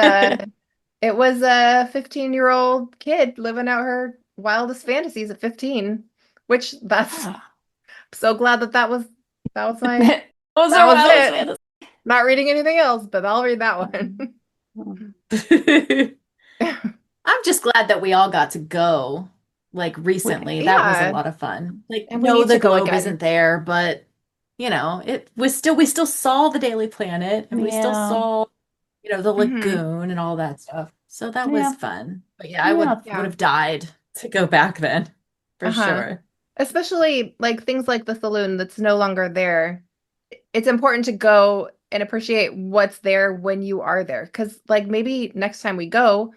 [SPEAKER 3] a 15-year-old kid living out her wildest fantasies at 15, which I'm so glad that was my that was it. Fantasy. Not reading anything else, but I'll read that one.
[SPEAKER 2] I'm just glad that we all got to go like recently. That was a lot of fun. Like,
[SPEAKER 3] and
[SPEAKER 2] no, the globe isn't there, but you know, we still saw the Daily Planet, and we still saw, you know, the lagoon and all that stuff. So that was fun. But yeah, I would have died to go back then for sure.
[SPEAKER 3] Especially like things like the saloon that's no longer there. It's important to go and appreciate what's there when you are there. Because like maybe next time we go,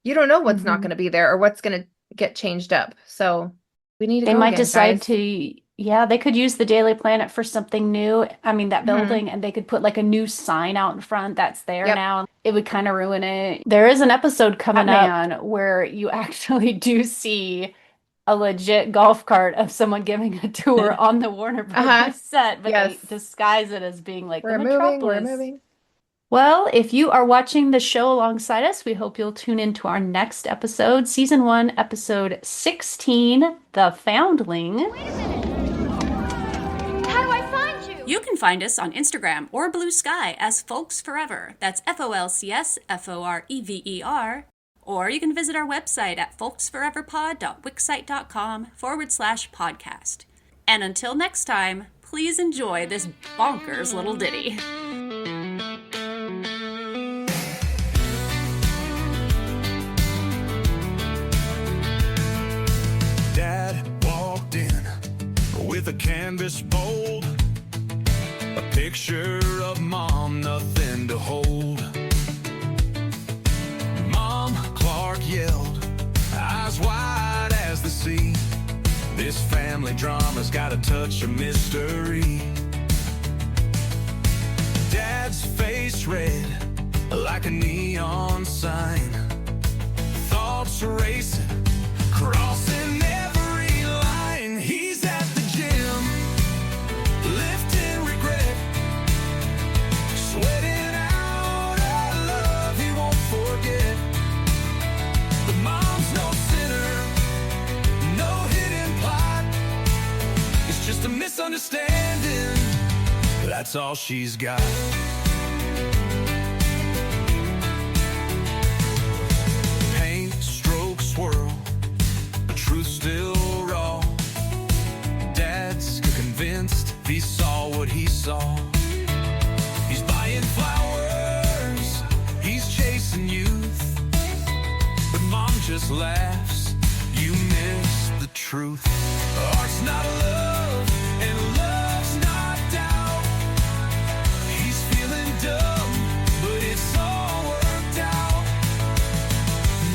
[SPEAKER 3] you don't know what's not going to be there or what's going to get changed up. So we need to
[SPEAKER 1] They
[SPEAKER 3] go
[SPEAKER 1] might
[SPEAKER 3] again,
[SPEAKER 1] decide
[SPEAKER 3] guys.
[SPEAKER 1] they could use the Daily Planet for something new. I mean, that building, and they could put like a new sign out in front that's there now. It would kind of ruin it. There is an episode coming up where you actually do see a legit golf cart of someone giving a tour on the Warner Brothers set, but they disguise it as being like the Metropolis.
[SPEAKER 3] We're moving.
[SPEAKER 1] Well, if you are watching the show alongside us, we hope you'll tune in to our next episode, Season 1, Episode 16, The Foundling.
[SPEAKER 4] Wait a minute. How do I find you?
[SPEAKER 1] You can find us on Instagram or Blue Sky as Folks Forever. That's FOLCSFOREVER. Or you can visit our website at folksforeverpod.wixsite.com/podcast. And until next time, please enjoy this bonkers little ditty.
[SPEAKER 11] Dad walked in with a canvas bowl, a picture of Mom, nothing to hold. Mom, Clark yelled, eyes wide as the sea. This family drama's got a touch of mystery. Dad's face red like a neon sign. Thoughts racing, crossing every line. He's at the gym, lifting regret, sweating out a love he won't forget. But Mom's no sinner, no hidden plot. It's just a misunderstanding, that's all she's got. Paint, stroke, swirl, the truth still raw. Dad's convinced he saw what he saw. He's buying flowers, he's chasing youth. But Mom just laughs, you miss the truth. Art's not love, and love's not doubt. He's feeling dumb, but it's all worked out.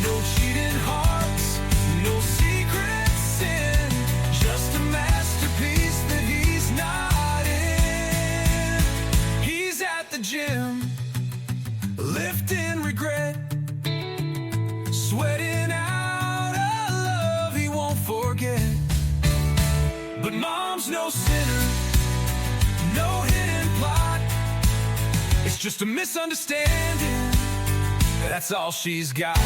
[SPEAKER 11] No cheating hearts, no secret sin, just a masterpiece that he's not in. He's at the gym, no sinner, no hidden plot. It's just a misunderstanding, that's all she's got.